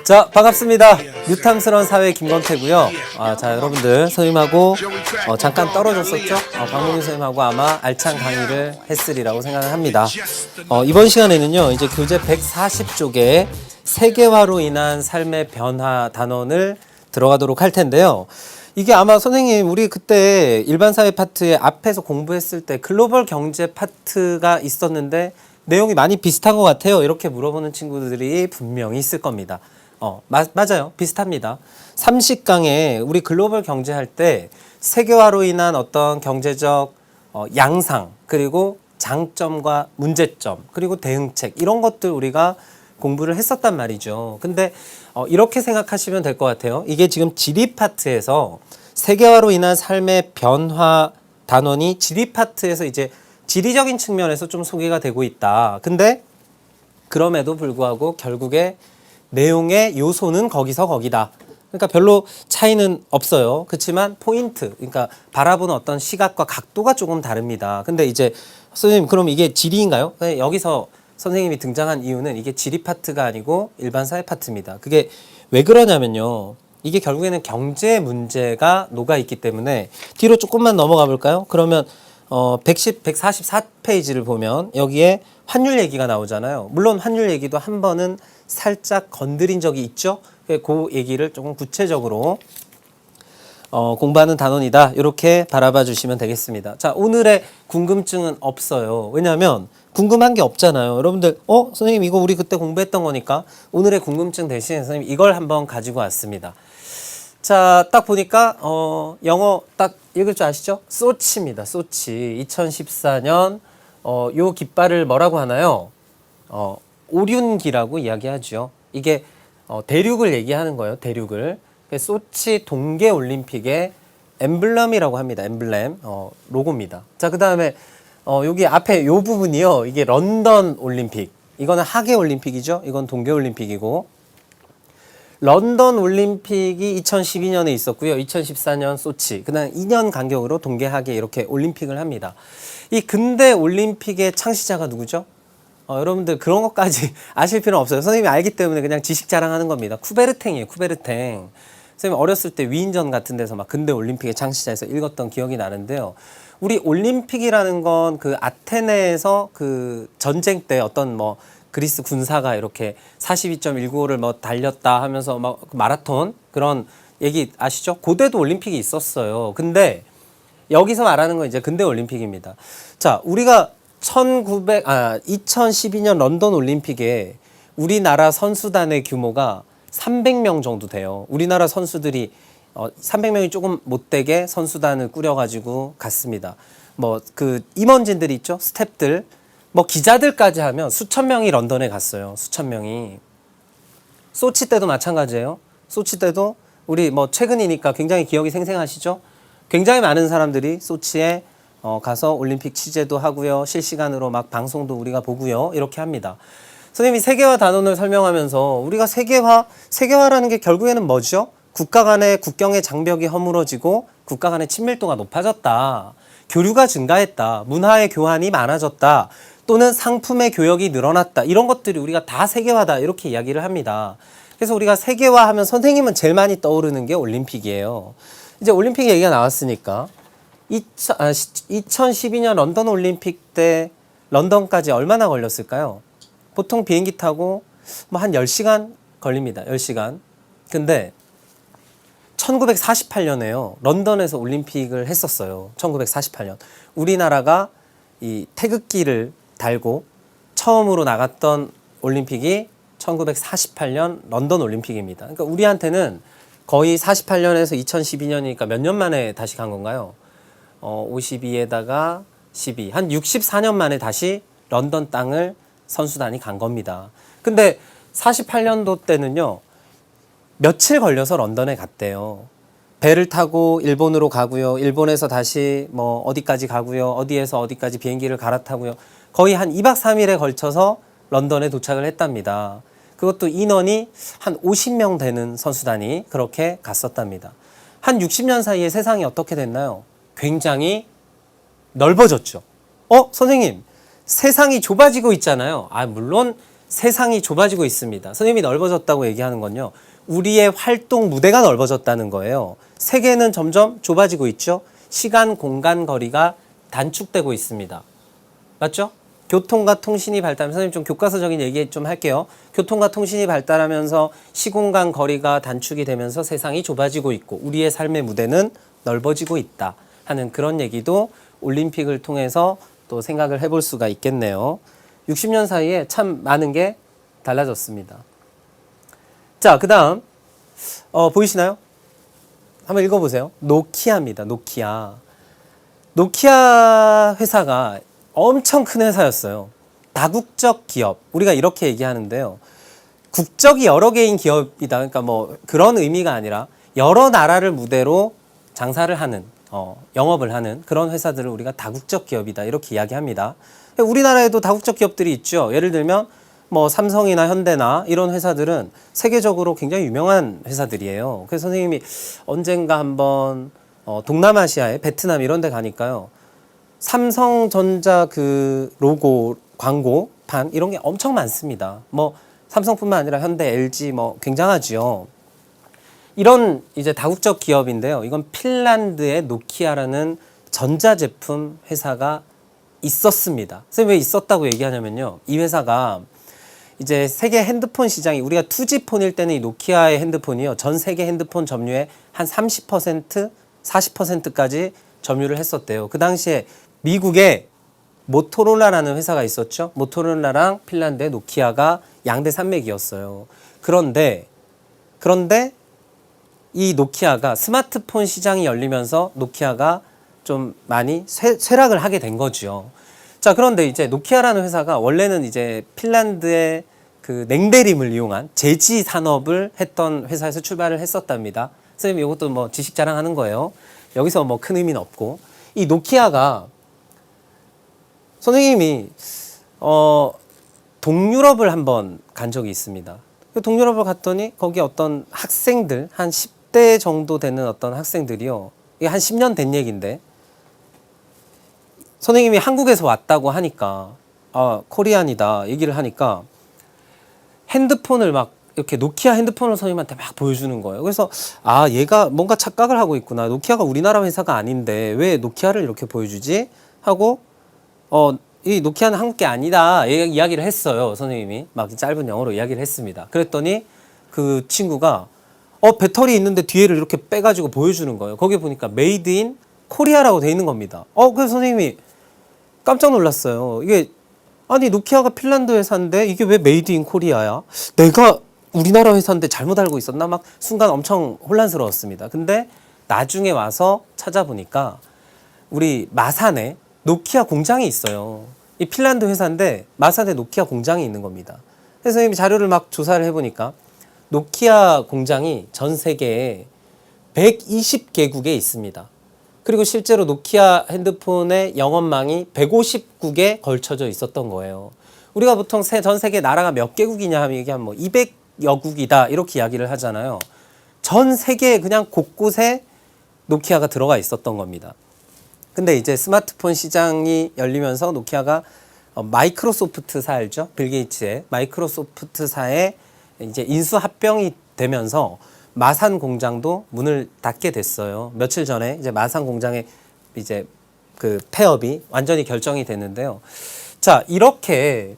자, 반갑습니다. 뉴탐스러운 사회 김건태고요. 자, 여러분들 선생님하고 잠깐 떨어졌었죠? 박문희 선생님하고 아마 알찬 강의를 했으리라고 생각을 합니다. 이번 시간에는요, 이제 교재 140쪽에 세계화로 인한 삶의 변화 단원을 들어가도록 할 텐데요. 이게 아마 선생님 우리 그때 일반사회 파트에 앞에서 공부했을 때 글로벌 경제 파트가 있었는데 내용이 많이 비슷한 것 같아요. 이렇게 물어보는 친구들이 분명히 있을 겁니다. 맞아요. 비슷합니다. 30강에 우리 글로벌 경제 할 때 세계화로 인한 어떤 경제적 양상, 그리고 장점과 문제점, 그리고 대응책 이런 것들 우리가 공부를 했었단 말이죠. 근데 이렇게 생각하시면 될 것 같아요. 이게 지금 지리 파트에서 세계화로 인한 삶의 변화 단원이 지리 파트에서 이제 지리적인 측면에서 좀 소개가 되고 있다. 근데 그럼에도 불구하고 결국에 내용의 요소는 거기서 거기다. 그러니까 별로 차이는 없어요. 그렇지만 포인트, 그러니까 바라보는 어떤 시각과 각도가 조금 다릅니다. 근데 이제 선생님 그럼 이게 지리인가요? 여기서 선생님이 등장한 이유는 이게 지리 파트가 아니고 일반 사회 파트입니다. 그게 왜 그러냐면요. 이게 결국에는 경제 문제가 녹아있기 때문에 뒤로 조금만 넘어가 볼까요? 그러면 144페이지를 보면 여기에 환율 얘기가 나오잖아요. 물론 환율 얘기도 한 번은 살짝 건드린 적이 있죠. 그 얘기를 조금 구체적으로 공부하는 단원이다. 이렇게 바라봐 주시면 되겠습니다. 자, 오늘의 궁금증은 없어요. 왜냐하면 궁금한 게 없잖아요. 여러분들 선생님 이거 우리 그때 공부했던 거니까 오늘의 궁금증 대신에 선생님 이걸 한번 가지고 왔습니다. 자, 딱 보니까 영어 딱 읽을 줄 아시죠? 소치입니다. 소치. 2014년 요 깃발을 뭐라고 하나요? 오륜기라고 이야기하죠. 이게 대륙을 얘기하는 거예요. 대륙을. 소치 동계올림픽의 엠블럼이라고 합니다. 엠블렘 로고입니다. 자, 그 다음에 여기 앞에 요 부분이요. 이게 런던 올림픽. 이거는 하계 올림픽이죠. 이건 동계올림픽이고. 런던 올림픽이 2012년에 있었고요. 2014년 소치. 그다음 2년 간격으로 동계 하계 이렇게 올림픽을 합니다. 이 근대 올림픽의 창시자가 누구죠? 여러분들 그런 것까지 아실 필요는 없어요. 선생님이 알기 때문에 그냥 지식 자랑하는 겁니다. 쿠베르탱이에요. 쿠베르탱. 선생님 어렸을 때 위인전 같은 데서 막 근대 올림픽의 창시자에서 읽었던 기억이 나는데요. 우리 올림픽이라는 건 그 아테네에서 그 전쟁 때 어떤 뭐 그리스 군사가 이렇게 42.195를 뭐 달렸다 하면서 막 마라톤 그런 얘기 아시죠? 고대도 올림픽이 있었어요. 근데 여기서 말하는 건 이제 근대 올림픽입니다. 자, 우리가 2012년 런던 올림픽에 우리나라 선수단의 규모가 300명 정도 돼요. 우리나라 선수들이 300명이 조금 못되게 선수단을 꾸려가지고 갔습니다. 뭐 그 임원진들이 있죠? 스태프들. 뭐 기자들까지 하면 수천 명이 런던에 갔어요. 수천 명이. 소치 때도 마찬가지예요. 소치 때도 우리 뭐 최근이니까 굉장히 기억이 생생하시죠? 굉장히 많은 사람들이 소치에 가서 올림픽 취재도 하고요. 실시간으로 막 방송도 우리가 보고요. 이렇게 합니다. 선생님이 세계화 단원을 설명하면서 우리가 세계화라는 게 결국에는 뭐죠? 국가 간의 국경의 장벽이 허물어지고 국가 간의 친밀도가 높아졌다. 교류가 증가했다. 문화의 교환이 많아졌다. 또는 상품의 교역이 늘어났다. 이런 것들이 우리가 다 세계화다. 이렇게 이야기를 합니다. 그래서 우리가 세계화 하면 선생님은 제일 많이 떠오르는 게 올림픽이에요. 이제 올림픽 얘기가 나왔으니까 2012년 런던 올림픽 때 런던까지 얼마나 걸렸을까요? 보통 비행기 타고 뭐 한 10시간 걸립니다. 10시간. 근데 1948년에요. 런던에서 올림픽을 했었어요. 1948년. 우리나라가 이 태극기를 달고 처음으로 나갔던 올림픽이 1948년 런던 올림픽입니다. 그러니까 우리한테는 거의 48년에서 2012년이니까 몇 년 만에 다시 간 건가요? 52에다가 12. 한 64년 만에 다시 런던 땅을 선수단이 간 겁니다. 근데 48년도 때는요. 며칠 걸려서 런던에 갔대요. 배를 타고 일본으로 가고요. 일본에서 다시 뭐 어디까지 가고요. 어디에서 어디까지 비행기를 갈아타고요. 거의 한 2박 3일에 걸쳐서 런던에 도착을 했답니다. 그것도 인원이 한 50명 되는 선수단이 그렇게 갔었답니다. 한 60년 사이에 세상이 어떻게 됐나요? 굉장히 넓어졌죠. 선생님, 세상이 좁아지고 있잖아요. 물론 세상이 좁아지고 있습니다. 선생님이 넓어졌다고 얘기하는 건요. 우리의 활동 무대가 넓어졌다는 거예요. 세계는 점점 좁아지고 있죠. 시간, 공간, 거리가 단축되고 있습니다. 맞죠? 교통과 통신이 발달하면서 선생님 좀 교과서적인 얘기 좀 할게요. 교통과 통신이 발달하면서 시공간 거리가 단축이 되면서 세상이 좁아지고 있고 우리의 삶의 무대는 넓어지고 있다 하는 그런 얘기도 올림픽을 통해서 또 생각을 해볼 수가 있겠네요. 60년 사이에 참 많은 게 달라졌습니다. 자, 그 다음 보이시나요? 한번 읽어보세요. 노키아입니다. 노키아. 노키아 회사가 엄청 큰 회사였어요. 다국적 기업. 우리가 이렇게 얘기하는데요. 국적이 여러 개인 기업이다. 그러니까 뭐 그런 의미가 아니라 여러 나라를 무대로 장사를 하는, 영업을 하는 그런 회사들을 우리가 다국적 기업이다. 이렇게 이야기합니다. 우리나라에도 다국적 기업들이 있죠. 예를 들면 뭐 삼성이나 현대나 이런 회사들은 세계적으로 굉장히 유명한 회사들이에요. 그래서 선생님이 언젠가 한번 동남아시아에 베트남 이런 데 가니까요. 삼성전자 그 로고 광고판 이런 게 엄청 많습니다. 뭐 삼성뿐만 아니라 현대, LG 뭐 굉장하지요. 이런 이제 다국적 기업인데요. 이건 핀란드의 노키아라는 전자제품 회사가 있었습니다. 선생님 왜 있었다고 얘기하냐면요. 이 회사가 이제 세계 핸드폰 시장이 우리가 2G폰일 때는 이 노키아의 핸드폰이요. 전 세계 핸드폰 점유의 한 30%, 40%까지 점유를 했었대요. 그 당시에 미국에 모토로라라는 회사가 있었죠. 모토로라랑 핀란드의 노키아가 양대 산맥이었어요. 그런데 이 노키아가 스마트폰 시장이 열리면서 노키아가 좀 많이 쇠락을 하게 된 거죠. 자, 그런데 이제 노키아라는 회사가 원래는 이제 핀란드의 그 냉대림을 이용한 제지 산업을 했던 회사에서 출발을 했었답니다. 선생님 이것도 뭐 지식 자랑하는 거예요. 여기서 뭐 큰 의미는 없고. 이 노키아가 선생님이 동유럽을 한번 간 적이 있습니다. 동유럽을 갔더니 거기 어떤 학생들 한 10대 정도 되는 어떤 학생들이요. 이게 한 10년 된 얘기인데 선생님이 한국에서 왔다고 하니까 코리안이다 얘기를 하니까 핸드폰을 막 이렇게 노키아 핸드폰을 선생님한테 막 보여주는 거예요. 그래서 얘가 뭔가 착각을 하고 있구나. 노키아가 우리나라 회사가 아닌데 왜 노키아를 이렇게 보여주지? 하고 이 노키아는 한국 게 아니다 이야기를 했어요. 선생님이 막 짧은 영어로 이야기를 했습니다. 그랬더니 그 친구가 배터리 있는데 뒤에를 이렇게 빼가지고 보여주는 거예요. 거기 보니까 메이드 인 코리아라고 돼 있는 겁니다. 그래서 선생님이 깜짝 놀랐어요. 이게 아니 노키아가 핀란드 회사인데 이게 왜 메이드 인 코리아야? 내가 우리나라 회사인데 잘못 알고 있었나? 막 순간 엄청 혼란스러웠습니다. 근데 나중에 와서 찾아보니까 우리 마산에 노키아 공장이 있어요. 이 핀란드 회사인데 마산에 노키아 공장이 있는 겁니다. 그래서 선생님이 자료를 막 조사를 해보니까 노키아 공장이 전 세계에 120개국에 있습니다. 그리고 실제로 노키아 핸드폰의 영업망이 150국에 걸쳐져 있었던 거예요. 우리가 보통 전 세계 나라가 몇 개국이냐 하면 얘기하면 뭐 200여 국이다 이렇게 이야기를 하잖아요. 전 세계 그냥 곳곳에 노키아가 들어가 있었던 겁니다. 근데 이제 스마트폰 시장이 열리면서 노키아가 마이크로소프트사 알죠? 빌 게이츠의 마이크로소프트사에 이제 인수합병이 되면서 마산 공장도 문을 닫게 됐어요. 며칠 전에 이제 마산 공장의 이제 그 폐업이 완전히 결정이 됐는데요. 자, 이렇게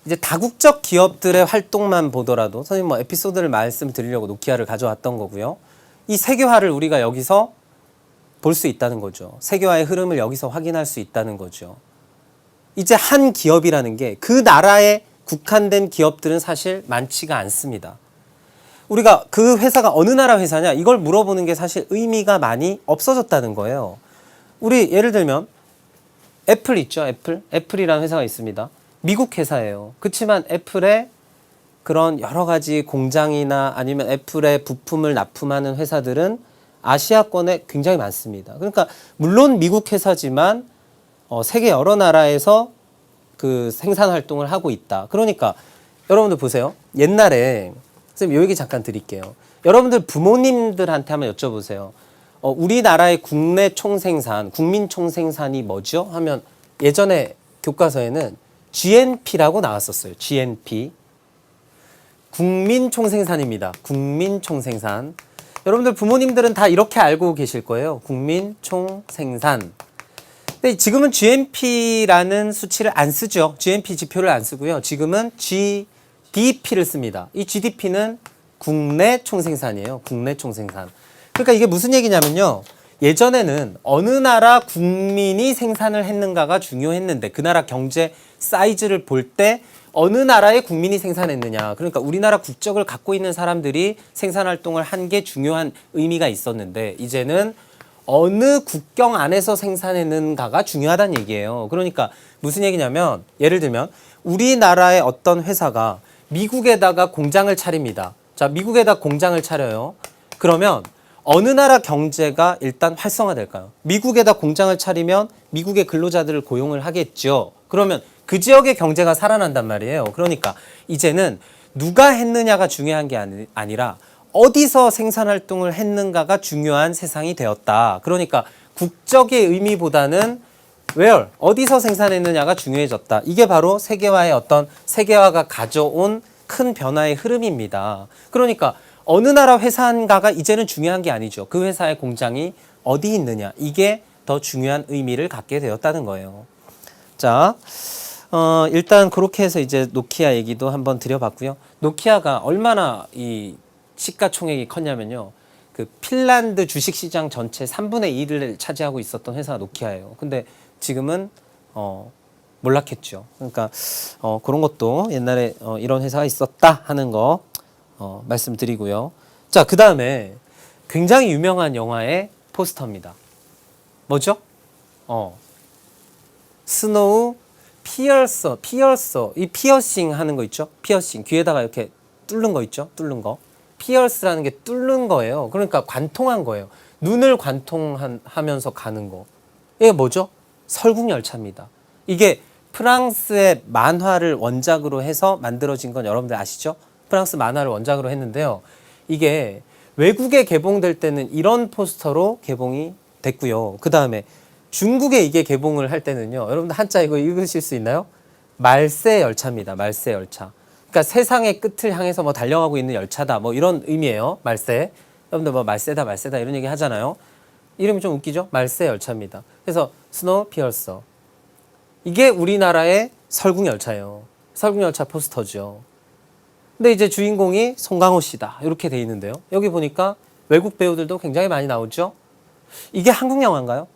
이제 다국적 기업들의 활동만 보더라도 선생님 뭐 에피소드를 말씀드리려고 노키아를 가져왔던 거고요. 이 세계화를 우리가 여기서 볼 수 있다는 거죠. 세계화의 흐름을 여기서 확인할 수 있다는 거죠. 이제 한 기업이라는 게 그 나라에 국한된 기업들은 사실 많지가 않습니다. 우리가 그 회사가 어느 나라 회사냐 이걸 물어보는 게 사실 의미가 많이 없어졌다는 거예요. 우리 예를 들면 애플 있죠. 애플이라는 회사가 있습니다. 미국 회사예요. 그렇지만 애플의 그런 여러 가지 공장이나 아니면 애플의 부품을 납품하는 회사들은 아시아권에 굉장히 많습니다. 그러니까 물론 미국 회사지만 세계 여러 나라에서 그 생산 활동을 하고 있다. 그러니까 여러분들 보세요. 옛날에 선생님 이 얘기 잠깐 드릴게요. 여러분들 부모님들한테 한번 여쭤보세요. 우리나라의 국내 총생산, 국민 총생산이 뭐죠? 하면 예전에 교과서에는 GNP라고 나왔었어요. GNP. 국민총생산입니다. 국민총생산. 여러분들 부모님들은 다 이렇게 알고 계실 거예요. 국민총생산. 근데 지금은 GNP라는 수치를 안 쓰죠. GNP 지표를 안 쓰고요. 지금은 GDP를 씁니다. 이 GDP는 국내 총생산이에요. 국내 총생산. 그러니까 이게 무슨 얘기냐면요. 예전에는 어느 나라 국민이 생산을 했는가가 중요했는데 그 나라 경제 사이즈를 볼 때 어느 나라의 국민이 생산했느냐. 그러니까 우리나라 국적을 갖고 있는 사람들이 생산활동을 한 게 중요한 의미가 있었는데 이제는 어느 국경 안에서 생산했는가가 중요하다는 얘기예요. 그러니까 무슨 얘기냐면 예를 들면 우리나라의 어떤 회사가 미국에다가 공장을 차립니다. 자, 미국에다 공장을 차려요. 그러면 어느 나라 경제가 일단 활성화될까요? 미국에다 공장을 차리면 미국의 근로자들을 고용을 하겠죠. 그러면 그 지역의 경제가 살아난단 말이에요. 그러니까 이제는 누가 했느냐가 중요한 게 아니라 어디서 생산활동을 했는가가 중요한 세상이 되었다. 그러니까 국적의 의미보다는 where, 어디서 생산했느냐가 중요해졌다. 이게 바로 세계화의 어떤 세계화가 가져온 큰 변화의 흐름입니다. 그러니까 어느 나라 회사인가가 이제는 중요한 게 아니죠. 그 회사의 공장이 어디 있느냐. 이게 더 중요한 의미를 갖게 되었다는 거예요. 자, 일단 그렇게 해서 이제 노키아 얘기도 한번 드려봤고요. 노키아가 얼마나 이 시가총액이 컸냐면요. 그 핀란드 주식시장 전체 3분의 1을 차지하고 있었던 회사가 노키아예요. 근데 지금은 몰락했죠. 그러니까 그런 것도 옛날에 이런 회사가 있었다 하는 거 말씀드리고요. 자, 그 다음에 굉장히 유명한 영화의 포스터입니다. 뭐죠? 스노우 피어서, 이 피어싱 하는 거 있죠? 피어싱, 귀에다가 이렇게 뚫는 거 있죠? 뚫는 거. 피어스라는 게 뚫는 거예요. 그러니까 관통한 거예요. 눈을 관통하면서 가는 거. 이게 뭐죠? 설국열차입니다. 이게 프랑스의 만화를 원작으로 해서 만들어진 건 여러분들 아시죠? 프랑스 만화를 원작으로 했는데요. 이게 외국에 개봉될 때는 이런 포스터로 개봉이 됐고요. 그 다음에 중국에 이게 개봉을 할 때는요. 여러분들 한자 이거 읽으실 수 있나요? 말세 열차입니다. 말세 열차. 그러니까 세상의 끝을 향해서 뭐 달려가고 있는 열차다. 뭐 이런 의미예요. 말세. 여러분들 뭐 말세다 말세다 이런 얘기 하잖아요. 이름이 좀 웃기죠? 말세 열차입니다. 그래서 스노우피어서. 이게 우리나라의 설국열차예요. 설국열차 포스터죠. 근데 이제 주인공이 송강호 씨다. 이렇게 돼 있는데요. 여기 보니까 외국 배우들도 굉장히 많이 나오죠. 이게 한국 영화인가요?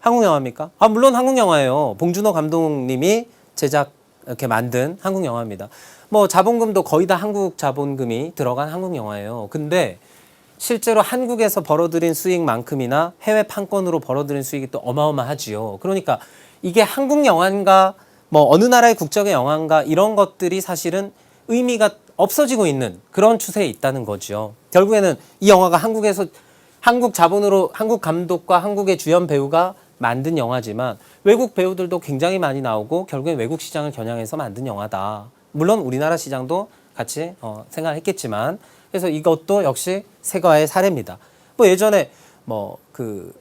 한국 영화입니까? 아, 물론 한국 영화예요. 봉준호 감독님이 제작 이렇게 만든 한국 영화입니다. 뭐 자본금도 거의 다 한국 자본금이 들어간 한국 영화예요. 근데 실제로 한국에서 벌어들인 수익만큼이나 해외 판권으로 벌어들인 수익이 또 어마어마하지요. 그러니까 이게 한국 영화인가 뭐 어느 나라의 국적의 영화인가 이런 것들이 사실은 의미가 없어지고 있는 그런 추세에 있다는 거죠. 결국에는 이 영화가 한국에서 한국 자본으로 한국 감독과 한국의 주연 배우가 만든 영화지만 외국 배우들도 굉장히 많이 나오고 결국엔 외국 시장을 겨냥해서 만든 영화다. 물론 우리나라 시장도 같이 생각했겠지만 그래서 이것도 역시 세계화의 사례입니다. 뭐 예전에 뭐 그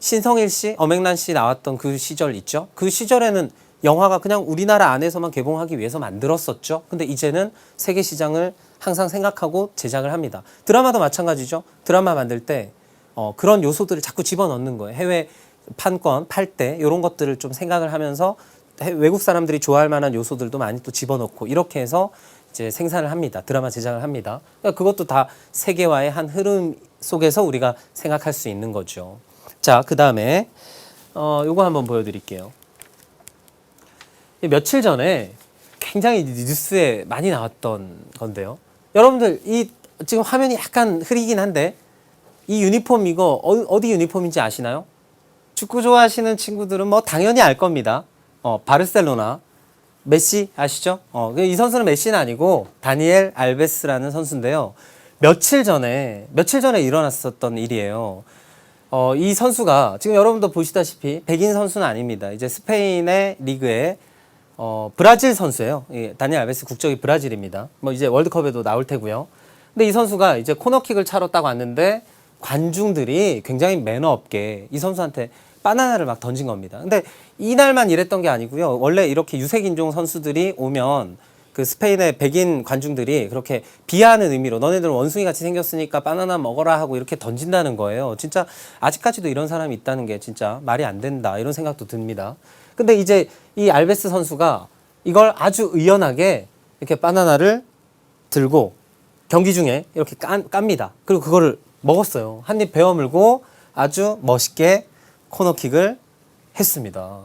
신성일 씨, 엄앵란 씨 나왔던 그 시절 있죠. 그 시절에는 영화가 그냥 우리나라 안에서만 개봉하기 위해서 만들었었죠. 근데 이제는 세계 시장을 항상 생각하고 제작을 합니다. 드라마도 마찬가지죠. 드라마 만들 때 그런 요소들을 자꾸 집어넣는 거예요. 해외 판권 팔 때 이런 것들을 좀 생각을 하면서 외국 사람들이 좋아할 만한 요소들도 많이 또 집어넣고 이렇게 해서 이제 생산을 합니다. 드라마 제작을 합니다. 그러니까 그것도 다 세계화의 한 흐름 속에서 우리가 생각할 수 있는 거죠. 자, 그 다음에 요거 한번 보여드릴게요. 며칠 전에 굉장히 뉴스에 많이 나왔던 건데요. 여러분들 이 지금 화면이 약간 흐리긴 한데 이 유니폼 이거 어디 유니폼인지 아시나요? 축구 좋아하시는 친구들은 뭐 당연히 알 겁니다. 바르셀로나 메시 아시죠? 이 선수는 메시는 아니고 다니엘 알베스라는 선수인데요. 며칠 전에 일어났었던 일이에요. 이 선수가 지금 여러분도 보시다시피 백인 선수는 아닙니다. 이제 스페인의 리그에 브라질 선수예요. 다니엘 알베스 국적이 브라질입니다. 뭐 이제 월드컵에도 나올 테고요. 근데 이 선수가 이제 코너킥을 차러 딱 왔는데 관중들이 굉장히 매너 없게 이 선수한테 바나나를 막 던진 겁니다. 근데 이날만 이랬던 게 아니고요. 원래 이렇게 유색인종 선수들이 오면 그 스페인의 백인 관중들이 그렇게 비하하는 의미로 너네들은 원숭이 같이 생겼으니까 바나나 먹어라 하고 이렇게 던진다는 거예요. 진짜 아직까지도 이런 사람이 있다는 게 진짜 말이 안 된다 이런 생각도 듭니다. 근데 이제 이 알베스 선수가 이걸 아주 의연하게 이렇게 바나나를 들고 경기 중에 이렇게 깝니다. 그리고 그거를 먹었어요. 한 입 베어 물고 아주 멋있게 코너킥을 했습니다.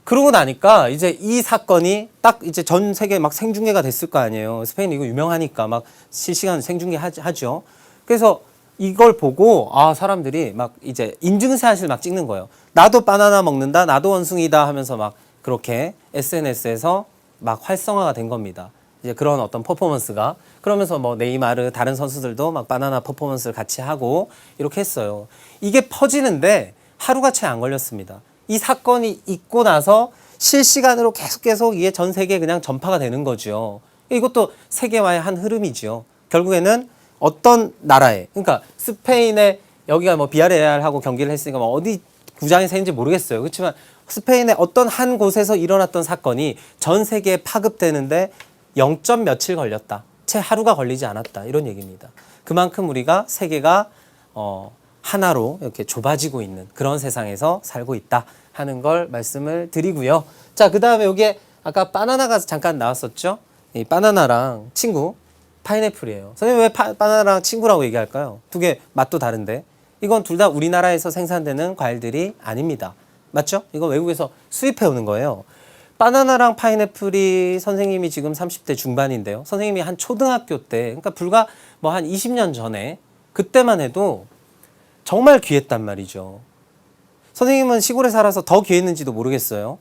그러고 나니까 이제 이 사건이 딱 이제 전 세계 막 생중계가 됐을 거 아니에요. 스페인 이거 유명하니까 막 실시간 생중계 하죠. 그래서 이걸 보고 사람들이 막 이제 인증샷을 막 찍는 거예요. 나도 바나나 먹는다, 나도 원숭이다 하면서 막 그렇게 SNS에서 막 활성화가 된 겁니다. 이제 그런 어떤 퍼포먼스가. 그러면서 뭐 네이마르 다른 선수들도 막 바나나 퍼포먼스를 같이 하고 이렇게 했어요. 이게 퍼지는데 하루가 채 안 걸렸습니다. 이 사건이 있고 나서 실시간으로 계속 이게 전 세계에 그냥 전파가 되는 거죠. 이것도 세계화의 한 흐름이죠. 결국에는 어떤 나라에, 그러니까 스페인의 여기가 뭐 비아레알하고 경기를 했으니까 뭐 어디 구장에서 했는지 모르겠어요. 그렇지만 스페인의 어떤 한 곳에서 일어났던 사건이 전 세계에 파급되는데 0. 며칠 걸렸다. 채 하루가 걸리지 않았다. 이런 얘기입니다. 그만큼 우리가 세계가 하나로 이렇게 좁아지고 있는 그런 세상에서 살고 있다 하는 걸 말씀을 드리고요. 자, 그 다음에 여기에 아까 바나나가 잠깐 나왔었죠. 이 바나나랑 친구 파인애플이에요. 선생님 왜 바나나랑 친구라고 얘기할까요? 두 개 맛도 다른데. 이건 둘 다 우리나라에서 생산되는 과일들이 아닙니다. 맞죠? 이거 외국에서 수입해 오는 거예요. 바나나랑 파인애플이 선생님이 지금 30대 중반인데요. 선생님이 한 초등학교 때, 그러니까 불과 뭐 한 20년 전에 그때만 해도 정말 귀했단 말이죠. 선생님은 시골에 살아서 더 귀했는지도 모르겠어요.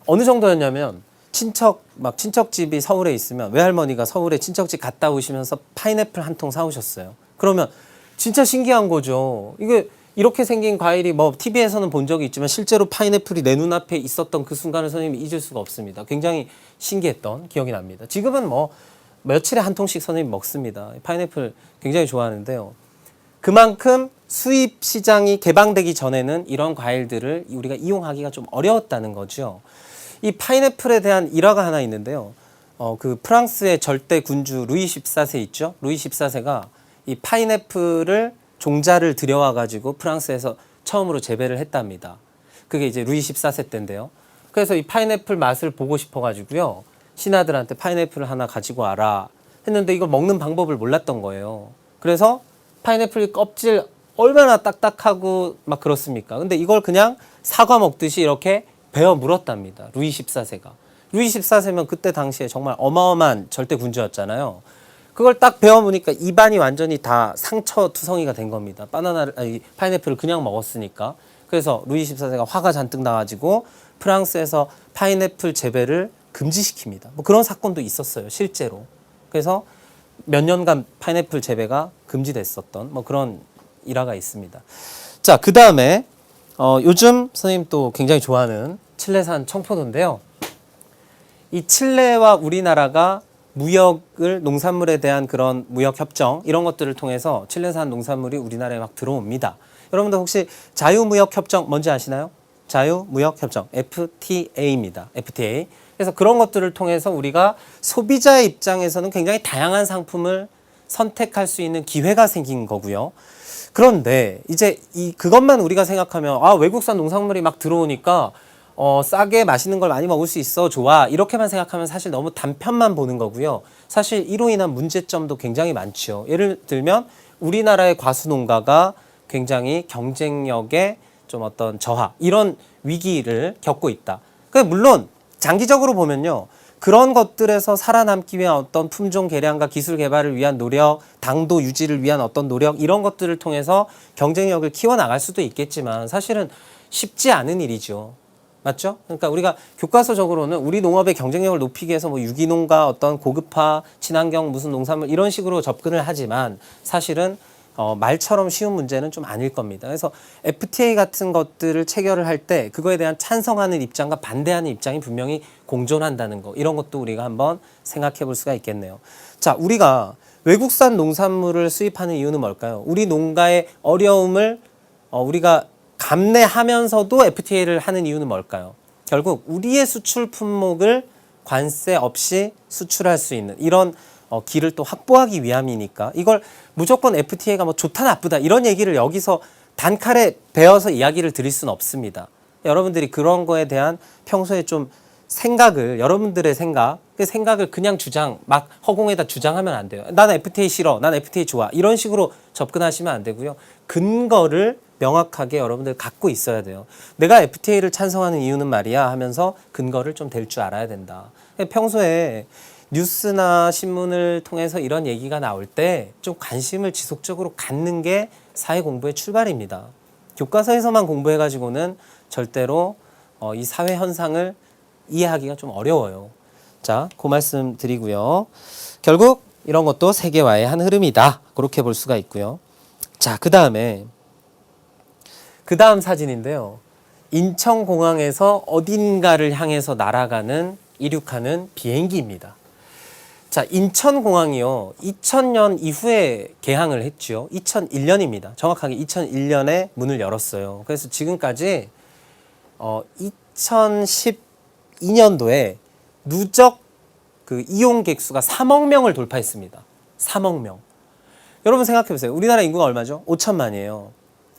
어느 정도였냐면 친척집이 서울에 있으면 외할머니가 서울에 친척집 갔다 오시면서 파인애플 한 통 사오셨어요. 그러면 진짜 신기한 거죠. 이게 이렇게 생긴 과일이 뭐 TV에서는 본 적이 있지만 실제로 파인애플이 내 눈앞에 있었던 그 순간을 선생님이 잊을 수가 없습니다. 굉장히 신기했던 기억이 납니다. 지금은 뭐 며칠에 한 통씩 선생님 먹습니다. 파인애플 굉장히 좋아하는데요. 그만큼 수입 시장이 개방되기 전에는 이런 과일들을 우리가 이용하기가 좀 어려웠다는 거죠. 이 파인애플에 대한 일화가 하나 있는데요. 그 프랑스의 절대 군주 루이 14세 있죠. 루이 14세가 이 파인애플을 종자를 들여와 가지고 프랑스에서 처음으로 재배를 했답니다. 그게 이제 루이 14세 때인데요. 그래서 이 파인애플 맛을 보고 싶어 가지고요. 신하들한테 파인애플을 하나 가지고 와라 했는데 이걸 먹는 방법을 몰랐던 거예요. 그래서 파인애플 껍질 얼마나 딱딱하고 막 그렇습니까? 근데 이걸 그냥 사과 먹듯이 이렇게 베어 물었답니다. 루이 14세가. 루이 14세면 그때 당시에 정말 어마어마한 절대 군주였잖아요. 그걸 딱 베어 무니까 입안이 완전히 다 상처 투성이가 된 겁니다. 파인애플을 그냥 먹었으니까. 그래서 루이 14세가 화가 잔뜩 나가지고 프랑스에서 파인애플 재배를 금지시킵니다. 뭐 그런 사건도 있었어요, 실제로. 그래서 몇 년간 파인애플 재배가 금지됐었던 뭐 그런 일화가 있습니다. 자, 그 다음에 요즘 선생님 또 굉장히 좋아하는 칠레산 청포도인데요. 이 칠레와 우리나라가 무역을 농산물에 대한 그런 무역 협정 이런 것들을 통해서 칠레산 농산물이 우리나라에 막 들어옵니다. 여러분들 혹시 자유무역 협정 뭔지 아시나요? 자유무역 협정 FTA입니다. FTA. 그래서 그런 것들을 통해서 우리가 소비자의 입장에서는 굉장히 다양한 상품을 선택할 수 있는 기회가 생긴 거고요. 그런데 이제 그것만 우리가 생각하면 외국산 농산물이 막 들어오니까 싸게 맛있는 걸 많이 먹을 수 있어 좋아 이렇게만 생각하면 사실 너무 단편만 보는 거고요. 사실 이로 인한 문제점도 굉장히 많죠. 예를 들면 우리나라의 과수농가가 굉장히 경쟁력의 좀 어떤 저하 이런 위기를 겪고 있다. 물론 장기적으로 보면요. 그런 것들에서 살아남기 위한 어떤 품종 개량과 기술 개발을 위한 노력, 당도 유지를 위한 어떤 노력 이런 것들을 통해서 경쟁력을 키워나갈 수도 있겠지만 사실은 쉽지 않은 일이죠. 맞죠? 그러니까 우리가 교과서적으로는 우리 농업의 경쟁력을 높이기 위해서 뭐 유기농가 어떤 고급화, 친환경 무슨 농산물 이런 식으로 접근을 하지만 사실은 말처럼 쉬운 문제는 좀 아닐 겁니다. 그래서 FTA 같은 것들을 체결을 할 때 그거에 대한 찬성하는 입장과 반대하는 입장이 분명히 공존한다는 거 이런 것도 우리가 한번 생각해 볼 수가 있겠네요. 자, 우리가 외국산 농산물을 수입하는 이유는 뭘까요? 우리 농가의 어려움을 우리가 감내하면서도 FTA를 하는 이유는 뭘까요? 결국 우리의 수출 품목을 관세 없이 수출할 수 있는 이런 길을 또 확보하기 위함이니까 이걸 무조건 FTA가 뭐 좋다 나쁘다 이런 얘기를 여기서 단칼에 베어서 이야기를 드릴 수는 없습니다. 여러분들이 그런 거에 대한 평소에 좀 생각을 여러분들의 생각을 그냥 막 허공에다 주장하면 안 돼요. 나는 FTA 싫어. 난 FTA 좋아. 이런 식으로 접근하시면 안 되고요. 근거를 명확하게 여러분들 갖고 있어야 돼요. 내가 FTA를 찬성하는 이유는 말이야 하면서 근거를 좀 댈 줄 알아야 된다. 평소에 뉴스나 신문을 통해서 이런 얘기가 나올 때 좀 관심을 지속적으로 갖는 게 사회 공부의 출발입니다. 교과서에서만 공부해가지고는 절대로 이 사회 현상을 이해하기가 좀 어려워요. 자, 그 말씀 드리고요. 결국 이런 것도 세계화의 한 흐름이다. 그렇게 볼 수가 있고요. 자, 그 다음 사진인데요. 인천공항에서 어딘가를 향해서 날아가는 이륙하는 비행기입니다. 자, 인천공항이요. 2000년 이후에 개항을 했죠. 2001년입니다. 정확하게 2001년에 문을 열었어요. 그래서 지금까지 2012년도에 누적 그 이용객 수가 3억 명을 돌파했습니다. 3억 명. 여러분 생각해 보세요. 우리나라 인구가 얼마죠? 5천만이에요.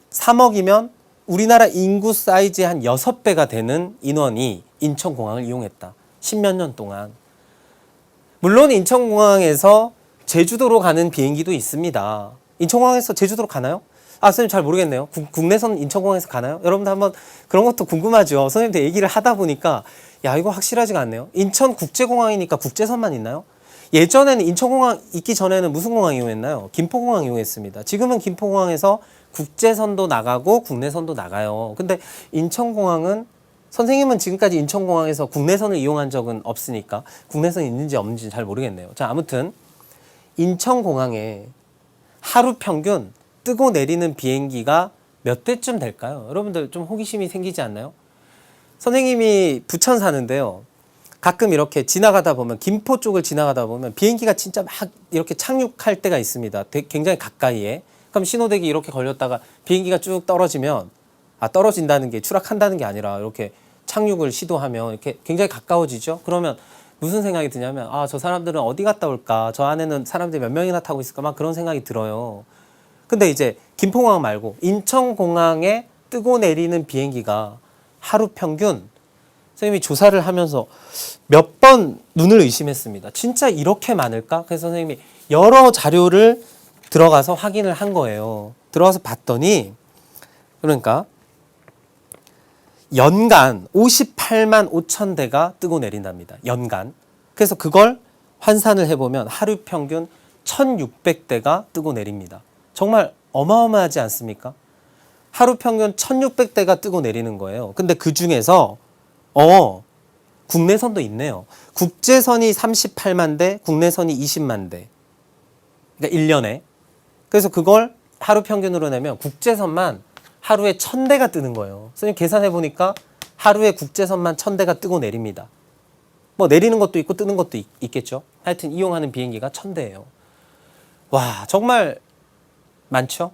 3억이면 우리나라 인구 사이즈의 한 6배가 되는 인원이 인천공항을 이용했다. 10몇 년 동안. 물론 인천공항에서 제주도로 가는 비행기도 있습니다. 인천공항에서 제주도로 가나요? 선생님 잘 모르겠네요. 국내선 인천공항에서 가나요? 여러분들 한번 그런 것도 궁금하죠. 선생님들 얘기를 하다 보니까 이거 확실하지가 않네요. 인천국제공항이니까 국제선만 있나요? 예전에는 인천공항 있기 전에는 무슨 공항 이용했나요? 김포공항 이용했습니다. 지금은 김포공항에서 국제선도 나가고 국내선도 나가요. 근데 인천공항은 선생님은 지금까지 인천공항에서 국내선을 이용한 적은 없으니까 국내선이 있는지 없는지 잘 모르겠네요. 자, 아무튼 인천공항에 하루 평균 뜨고 내리는 비행기가 몇 대쯤 될까요? 여러분들 좀 호기심이 생기지 않나요? 선생님이 부천 사는데요. 가끔 이렇게 지나가다 보면 김포 쪽을 지나가다 보면 비행기가 진짜 막 이렇게 착륙할 때가 있습니다. 굉장히 가까이에. 그럼 신호대기 이렇게 걸렸다가 비행기가 쭉 떨어지면 떨어진다는 게 추락한다는 게 아니라 이렇게 착륙을 시도하면 이렇게 굉장히 가까워지죠. 그러면 무슨 생각이 드냐면 저 사람들은 어디 갔다 올까? 저 안에는 사람들이 몇 명이나 타고 있을까? 막 그런 생각이 들어요. 근데 이제 김포공항 말고 인천공항에 뜨고 내리는 비행기가 하루 평균 선생님이 조사를 하면서 몇 번 눈을 의심했습니다. 진짜 이렇게 많을까? 그래서 선생님이 여러 자료를 들어가서 확인을 한 거예요. 들어가서 봤더니 그러니까 연간 58만 5천 대가 뜨고 내린답니다. 연간. 그래서 그걸 환산을 해보면 하루 평균 1600대가 뜨고 내립니다. 정말 어마어마하지 않습니까? 하루 평균 1600대가 뜨고 내리는 거예요. 근데 그 중에서 국내선도 있네요. 국제선이 38만 대, 국내선이 20만 대. 그러니까 1년에. 그래서 그걸 하루 평균으로 내면 국제선만 하루에 1000대가 뜨는 거예요. 선생님 계산해 보니까 하루에 국제선만 1000대가 뜨고 내립니다. 뭐 내리는 것도 있고 뜨는 것도 있겠죠. 하여튼 이용하는 비행기가 1000대예요. 와, 정말 많죠?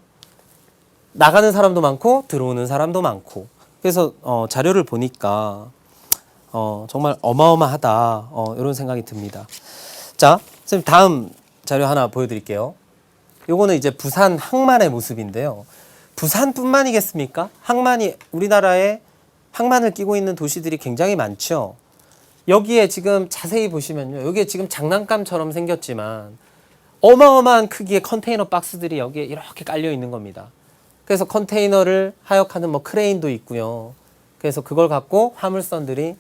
나가는 사람도 많고 들어오는 사람도 많고. 그래서 자료를 보니까 정말 어마어마하다. 이런 생각이 듭니다. 자, 선생님 다음 자료 하나 보여드릴게요. 요거는 이제 부산 항만의 모습인데요. 부산뿐만이겠습니까? 항만이 우리나라에 항만을 끼고 있는 도시들이 굉장히 많죠. 여기에 지금 자세히 보시면요. 여기에 지금 장난감처럼 생겼지만 어마어마한 크기의 컨테이너 박스들이 여기에 이렇게 깔려 있는 겁니다. 그래서 컨테이너를 하역하는 뭐 크레인도 있고요. 그래서 그걸 갖고 화물선들이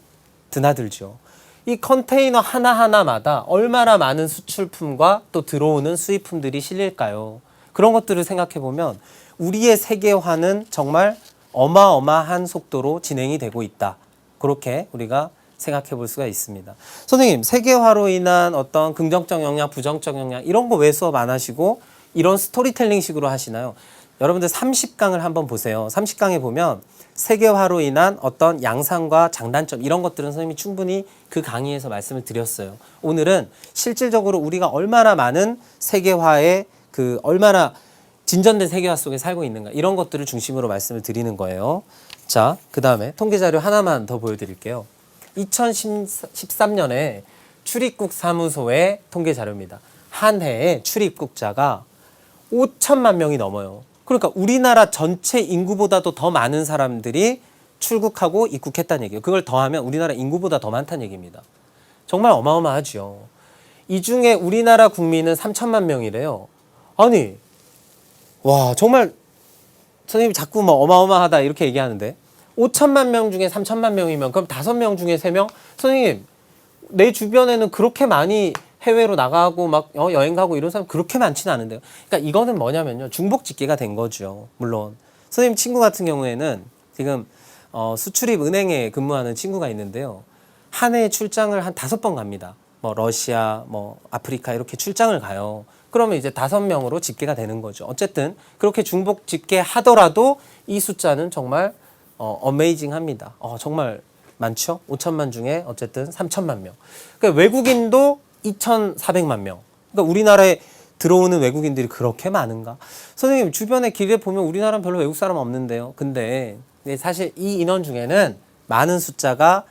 드나들죠. 이 컨테이너 하나하나마다 얼마나 많은 수출품과 또 들어오는 수입품들이 실릴까요? 그런 것들을 생각해 보면 우리의 세계화는 정말 어마어마한 속도로 진행이 되고 있다. 그렇게 우리가 생각해 볼 수가 있습니다. 선생님, 세계화로 인한 어떤 긍정적 영향, 부정적 영향 이런 거 왜 수업 안 하시고 이런 스토리텔링 식으로 하시나요? 여러분들 30강을 한번 보세요. 30강에 보면 세계화로 인한 어떤 양상과 장단점 이런 것들은 선생님이 충분히 그 강의에서 말씀을 드렸어요. 오늘은 실질적으로 우리가 얼마나 많은 세계화에 얼마나 진전된 세계화 속에 살고 있는가 이런 것들을 중심으로 말씀을 드리는 거예요. 자, 그 다음에 통계 자료 하나만 더 보여드릴게요. 2013년에 출입국 사무소의 통계 자료입니다. 한 해에 출입국자가 5천만 명이 넘어요. 그러니까 우리나라 전체 인구보다도 더 많은 사람들이 출국하고 입국했다는 얘기예요. 그걸 더하면 우리나라 인구보다 더 많다는 얘기입니다. 정말 어마어마하죠. 이 중에 우리나라 국민은 3천만 명이래요. 아니, 와, 정말 선생님이 자꾸 뭐 어마어마하다 이렇게 얘기하는데 5천만 명 중에 3천만 명이면 그럼 5명 중에 3명? 선생님, 내 주변에는 그렇게 많이 해외로 나가고 막 여행 가고 이런 사람 그렇게 많지는 않은데요. 그러니까 이거는 뭐냐면요. 중복집계가 된 거죠. 물론 선생님 친구 같은 경우에는 지금 수출입 은행에 근무하는 친구가 있는데요. 한 해에 출장을 한 5번 갑니다. 뭐 러시아, 뭐 아프리카 이렇게 출장을 가요. 그러면 이제 5명으로 집계가 되는 거죠. 어쨌든 그렇게 중복 집계하더라도 이 숫자는 정말 어메이징합니다. 정말 많죠? 5천만 중에 어쨌든 3천만 명. 그러니까 외국인도 2,400만 명. 그러니까 우리나라에 들어오는 외국인들이 그렇게 많은가? 선생님 주변에 길에 보면 우리나라는 별로 외국 사람 없는데요. 근데 사실 이 인원 중에는 많은 숫자가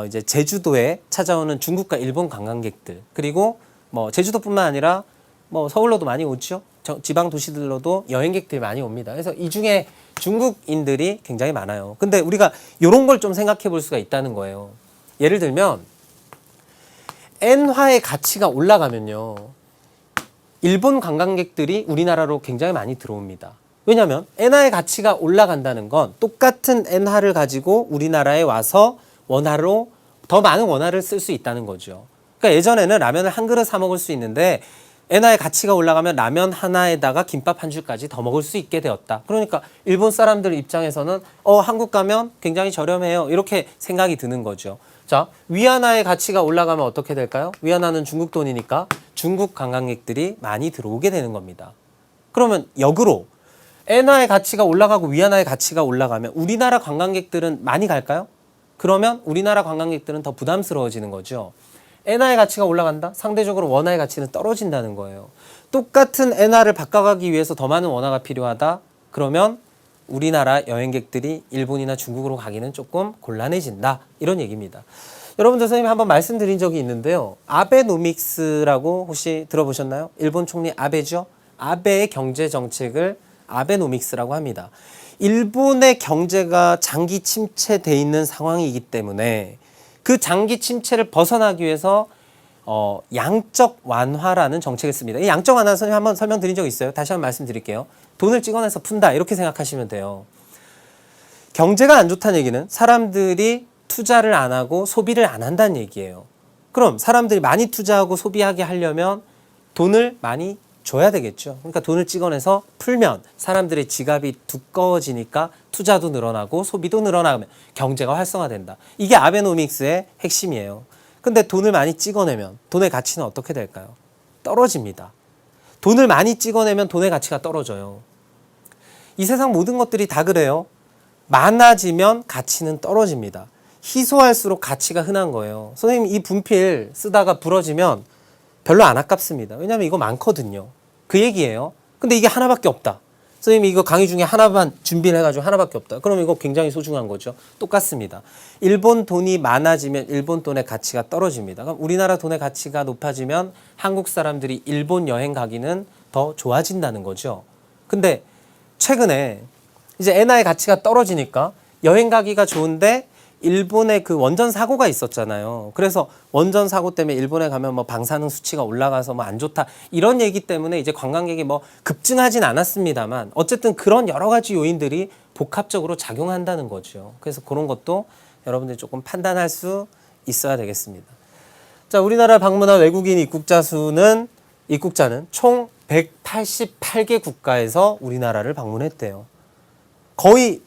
이제 제주도에 찾아오는 중국과 일본 관광객들, 그리고 뭐 제주도뿐만 아니라 뭐 서울로도 많이 오죠. 지방 도시들로도 여행객들이 많이 옵니다. 그래서 이 중에 중국인들이 굉장히 많아요. 근데 우리가 이런 걸 좀 생각해 볼 수가 있다는 거예요. 예를 들면 엔화의 가치가 올라가면요, 일본 관광객들이 우리나라로 굉장히 많이 들어옵니다. 왜냐하면 엔화의 가치가 올라간다는 건 똑같은 엔화를 가지고 우리나라에 와서 원화로 더 많은 원화를 쓸 수 있다는 거죠. 그러니까 예전에는 라면을 한 그릇 사 먹을 수 있는데 엔화의 가치가 올라가면 라면 하나에다가 김밥 한 줄까지 더 먹을 수 있게 되었다. 그러니까 일본 사람들 입장에서는 한국 가면 굉장히 저렴해요. 이렇게 생각이 드는 거죠. 자, 위안화의 가치가 올라가면 어떻게 될까요? 위안화는 중국 돈이니까 중국 관광객들이 많이 들어오게 되는 겁니다. 그러면 역으로 엔화의 가치가 올라가고 위안화의 가치가 올라가면 우리나라 관광객들은 많이 갈까요? 그러면 우리나라 관광객들은 더 부담스러워지는 거죠. 엔화의 가치가 올라간다? 상대적으로 원화의 가치는 떨어진다는 거예요. 똑같은 엔화를 바꿔가기 위해서 더 많은 원화가 필요하다? 그러면 우리나라 여행객들이 일본이나 중국으로 가기는 조금 곤란해진다. 이런 얘기입니다. 여러분들 선생님이 한번 말씀드린 적이 있는데요. 아베노믹스라고 혹시 들어보셨나요? 일본 총리 아베죠? 아베의 경제 정책을 아베노믹스라고 합니다. 일본의 경제가 장기 침체돼 있는 상황이기 때문에 그 장기 침체를 벗어나기 위해서 양적 완화라는 정책을 씁니다. 이 양적 완화 선생님 한번 설명드린 적 있어요. 다시 한번 말씀드릴게요. 돈을 찍어내서 푼다 이렇게 생각하시면 돼요. 경제가 안 좋다는 얘기는 사람들이 투자를 안 하고 소비를 안 한다는 얘기예요. 그럼 사람들이 많이 투자하고 소비하게 하려면 돈을 많이 줘야 되겠죠. 그러니까 돈을 찍어내서 풀면 사람들의 지갑이 두꺼워지니까 투자도 늘어나고 소비도 늘어나면 경제가 활성화된다. 이게 아베노믹스의 핵심이에요. 근데 돈을 많이 찍어내면 돈의 가치는 어떻게 될까요? 떨어집니다. 돈을 많이 찍어내면 돈의 가치가 떨어져요. 이 세상 모든 것들이 다 그래요. 많아지면 가치는 떨어집니다. 희소할수록 가치가 흔한 거예요. 선생님 이 분필 쓰다가 부러지면 별로 안 아깝습니다. 왜냐하면 이거 많거든요. 그 얘기예요. 근데 이게 하나밖에 없다. 선생님이 이거 강의 중에 하나만 준비를 해가지고 하나밖에 없다. 그럼 이거 굉장히 소중한 거죠. 똑같습니다. 일본 돈이 많아지면 일본 돈의 가치가 떨어집니다. 그럼 우리나라 돈의 가치가 높아지면 한국 사람들이 일본 여행 가기는 더 좋아진다는 거죠. 근데 최근에 이제 엔화의 가치가 떨어지니까 여행 가기가 좋은데 일본에 그 원전 사고가 있었잖아요. 그래서 원전 사고 때문에 일본에 가면 뭐 방사능 수치가 올라가서 뭐 안 좋다 이런 얘기 때문에 이제 관광객이 뭐 급증하진 않았습니다만 어쨌든 그런 여러 가지 요인들이 복합적으로 작용한다는 거죠. 그래서 그런 것도 여러분들이 조금 판단할 수 있어야 되겠습니다. 자, 우리나라 방문한 외국인 입국자는 총 188개 국가에서 우리나라를 방문했대요. 거의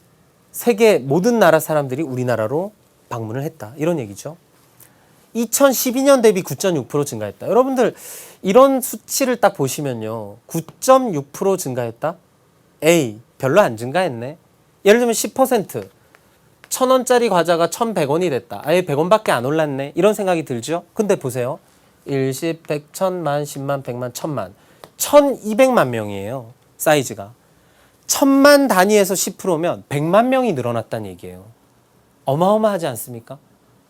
세계 모든 나라 사람들이 우리나라로 방문을 했다. 이런 얘기죠. 2012년 대비 9.6% 증가했다. 여러분들 이런 수치를 딱 보시면요. 9.6% 증가했다? 에이, 별로 안 증가했네. 예를 들면 10%. 1,000원짜리 과자가 1,100원이 됐다. 아예 100원밖에 안 올랐네. 이런 생각이 들죠? 근데 보세요. 1, 10, 100, 1000, 만, 10만, 100만, 1000만. 1200만 명이에요. 사이즈가. 1000만 단위에서 10%면 100만 명이 늘어났다는 얘기예요. 어마어마하지 않습니까?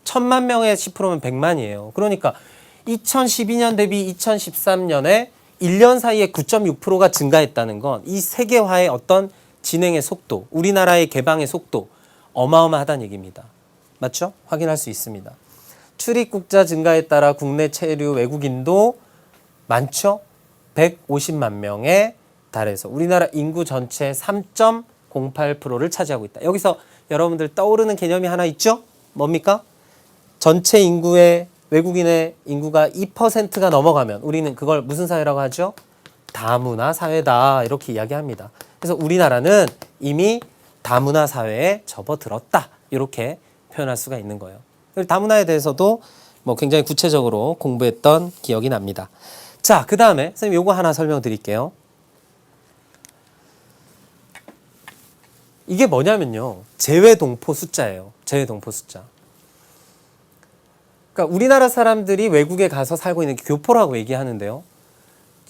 1000만 명에 10%면 100만이에요. 그러니까 2012년 대비 2013년에 1년 사이에 9.6%가 증가했다는 건 이 세계화의 어떤 진행의 속도, 우리나라의 개방의 속도 어마어마하다는 얘기입니다. 맞죠? 확인할 수 있습니다. 출입국자 증가에 따라 국내 체류 외국인도 많죠? 150만 명에 달해서 우리나라 인구 전체 3.08%를 차지하고 있다. 여기서 여러분들 떠오르는 개념이 하나 있죠? 뭡니까? 전체 인구의 외국인의 인구가 2%가 넘어가면 우리는 그걸 무슨 사회라고 하죠? 다문화 사회다 이렇게 이야기합니다. 그래서 우리나라는 이미 다문화 사회에 접어들었다 이렇게 표현할 수가 있는 거예요. 다문화에 대해서도 뭐 굉장히 구체적으로 공부했던 기억이 납니다. 자, 그 다음에 선생님 요거 하나 설명드릴게요. 이게 뭐냐면요. 재외동포 숫자예요. 재외동포 숫자. 그러니까 우리나라 사람들이 외국에 가서 살고 있는 게 교포라고 얘기하는데요.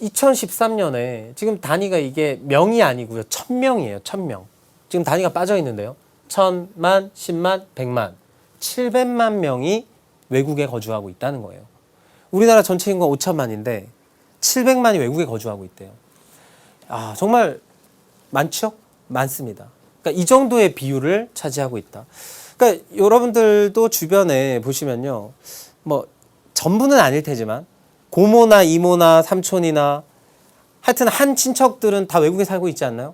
2013년에 지금 단위가 이게 명이 아니고요. 1000명이에요. 1000명. 지금 단위가 빠져 있는데요. 1000만, 10만, 100만, 700만 명이 외국에 거주하고 있다는 거예요. 우리나라 전체 인구가 5천만인데 700만이 외국에 거주하고 있대요. 아, 정말 많죠? 많습니다. 그러니까 이 정도의 비율을 차지하고 있다. 그러니까 여러분들도 주변에 보시면요. 뭐 전부는 아닐 테지만 고모나 이모나 삼촌이나 하여튼 한 친척들은 다 외국에 살고 있지 않나요?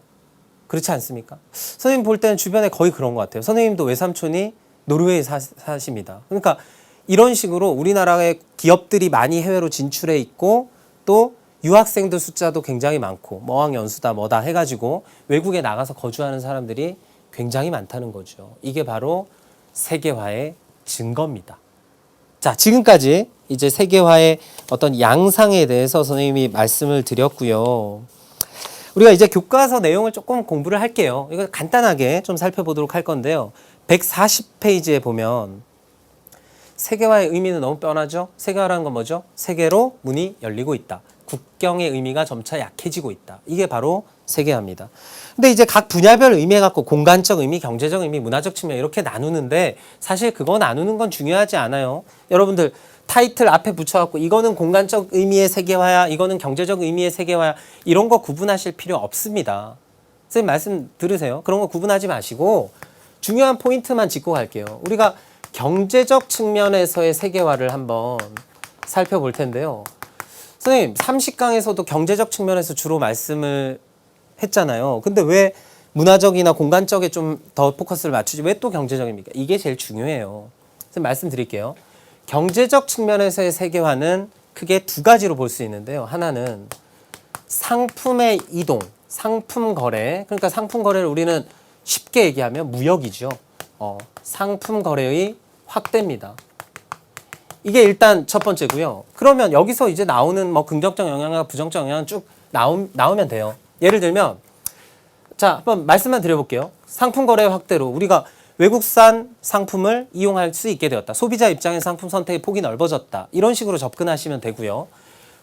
그렇지 않습니까? 선생님 볼 때는 주변에 거의 그런 것 같아요. 선생님도 외삼촌이 노르웨이에 사십니다. 그러니까 이런 식으로 우리나라의 기업들이 많이 해외로 진출해 있고 또 유학생들 숫자도 굉장히 많고 어학연수다 뭐다 해가지고 외국에 나가서 거주하는 사람들이 굉장히 많다는 거죠. 이게 바로 세계화의 증거입니다. 자, 지금까지 이제 세계화의 어떤 양상에 대해서 선생님이 말씀을 드렸고요. 우리가 이제 교과서 내용을 조금 공부를 할게요. 이거 간단하게 좀 살펴보도록 할 건데요. 140페이지에 보면 세계화의 의미는 너무 뻔하죠? 세계화라는 건 뭐죠? 세계로 문이 열리고 있다. 국경의 의미가 점차 약해지고 있다. 이게 바로 세계화입니다. 근데 이제 각 분야별 의미에 갖고 공간적 의미, 경제적 의미, 문화적 측면 이렇게 나누는데 사실 그거 나누는 건 중요하지 않아요. 여러분들 타이틀 앞에 붙여갖고 이거는 공간적 의미의 세계화야, 이거는 경제적 의미의 세계화야 이런 거 구분하실 필요 없습니다. 선생님 말씀 들으세요. 그런 거 구분하지 마시고 중요한 포인트만 짚고 갈게요. 우리가 경제적 측면에서의 세계화를 한번 살펴볼 텐데요. 선생님 30강에서도 경제적 측면에서 주로 말씀을 했잖아요. 근데 왜 문화적이나 공간적에 좀 더 포커스를 맞추지 왜 또 경제적입니까? 이게 제일 중요해요. 선생님 말씀드릴게요. 경제적 측면에서의 세계화는 크게 두 가지로 볼 수 있는데요. 하나는 상품의 이동, 상품 거래. 그러니까 상품 거래를 우리는 쉽게 얘기하면 무역이죠. 상품 거래의 확대입니다. 이게 일단 첫 번째고요. 그러면 여기서 이제 나오는 뭐 긍정적 영향과 부정적 영향은 쭉 나오면 돼요. 예를 들면 자, 한번 말씀만 드려볼게요. 상품 거래 확대로 우리가 외국산 상품을 이용할 수 있게 되었다. 소비자 입장에서 상품 선택의 폭이 넓어졌다. 이런 식으로 접근하시면 되고요.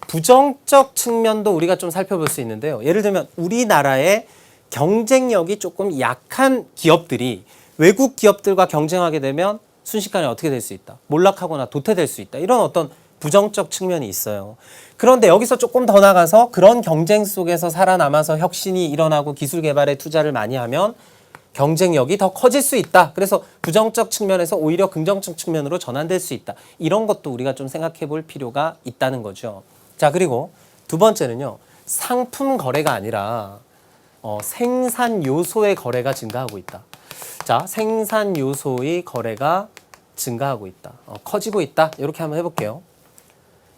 부정적 측면도 우리가 좀 살펴볼 수 있는데요. 예를 들면 우리나라의 경쟁력이 조금 약한 기업들이 외국 기업들과 경쟁하게 되면 순식간에 어떻게 될 수 있다. 몰락하거나 도태될 수 있다. 이런 어떤 부정적 측면이 있어요. 그런데 여기서 조금 더 나가서 그런 경쟁 속에서 살아남아서 혁신이 일어나고 기술 개발에 투자를 많이 하면 경쟁력이 더 커질 수 있다. 그래서 부정적 측면에서 오히려 긍정적 측면으로 전환될 수 있다. 이런 것도 우리가 좀 생각해 볼 필요가 있다는 거죠. 자, 그리고 두 번째는요. 상품 거래가 아니라 생산 요소의 거래가 증가하고 있다. 자, 생산 요소의 거래가 증가하고 있다. 커지고 있다. 이렇게 한번 해볼게요.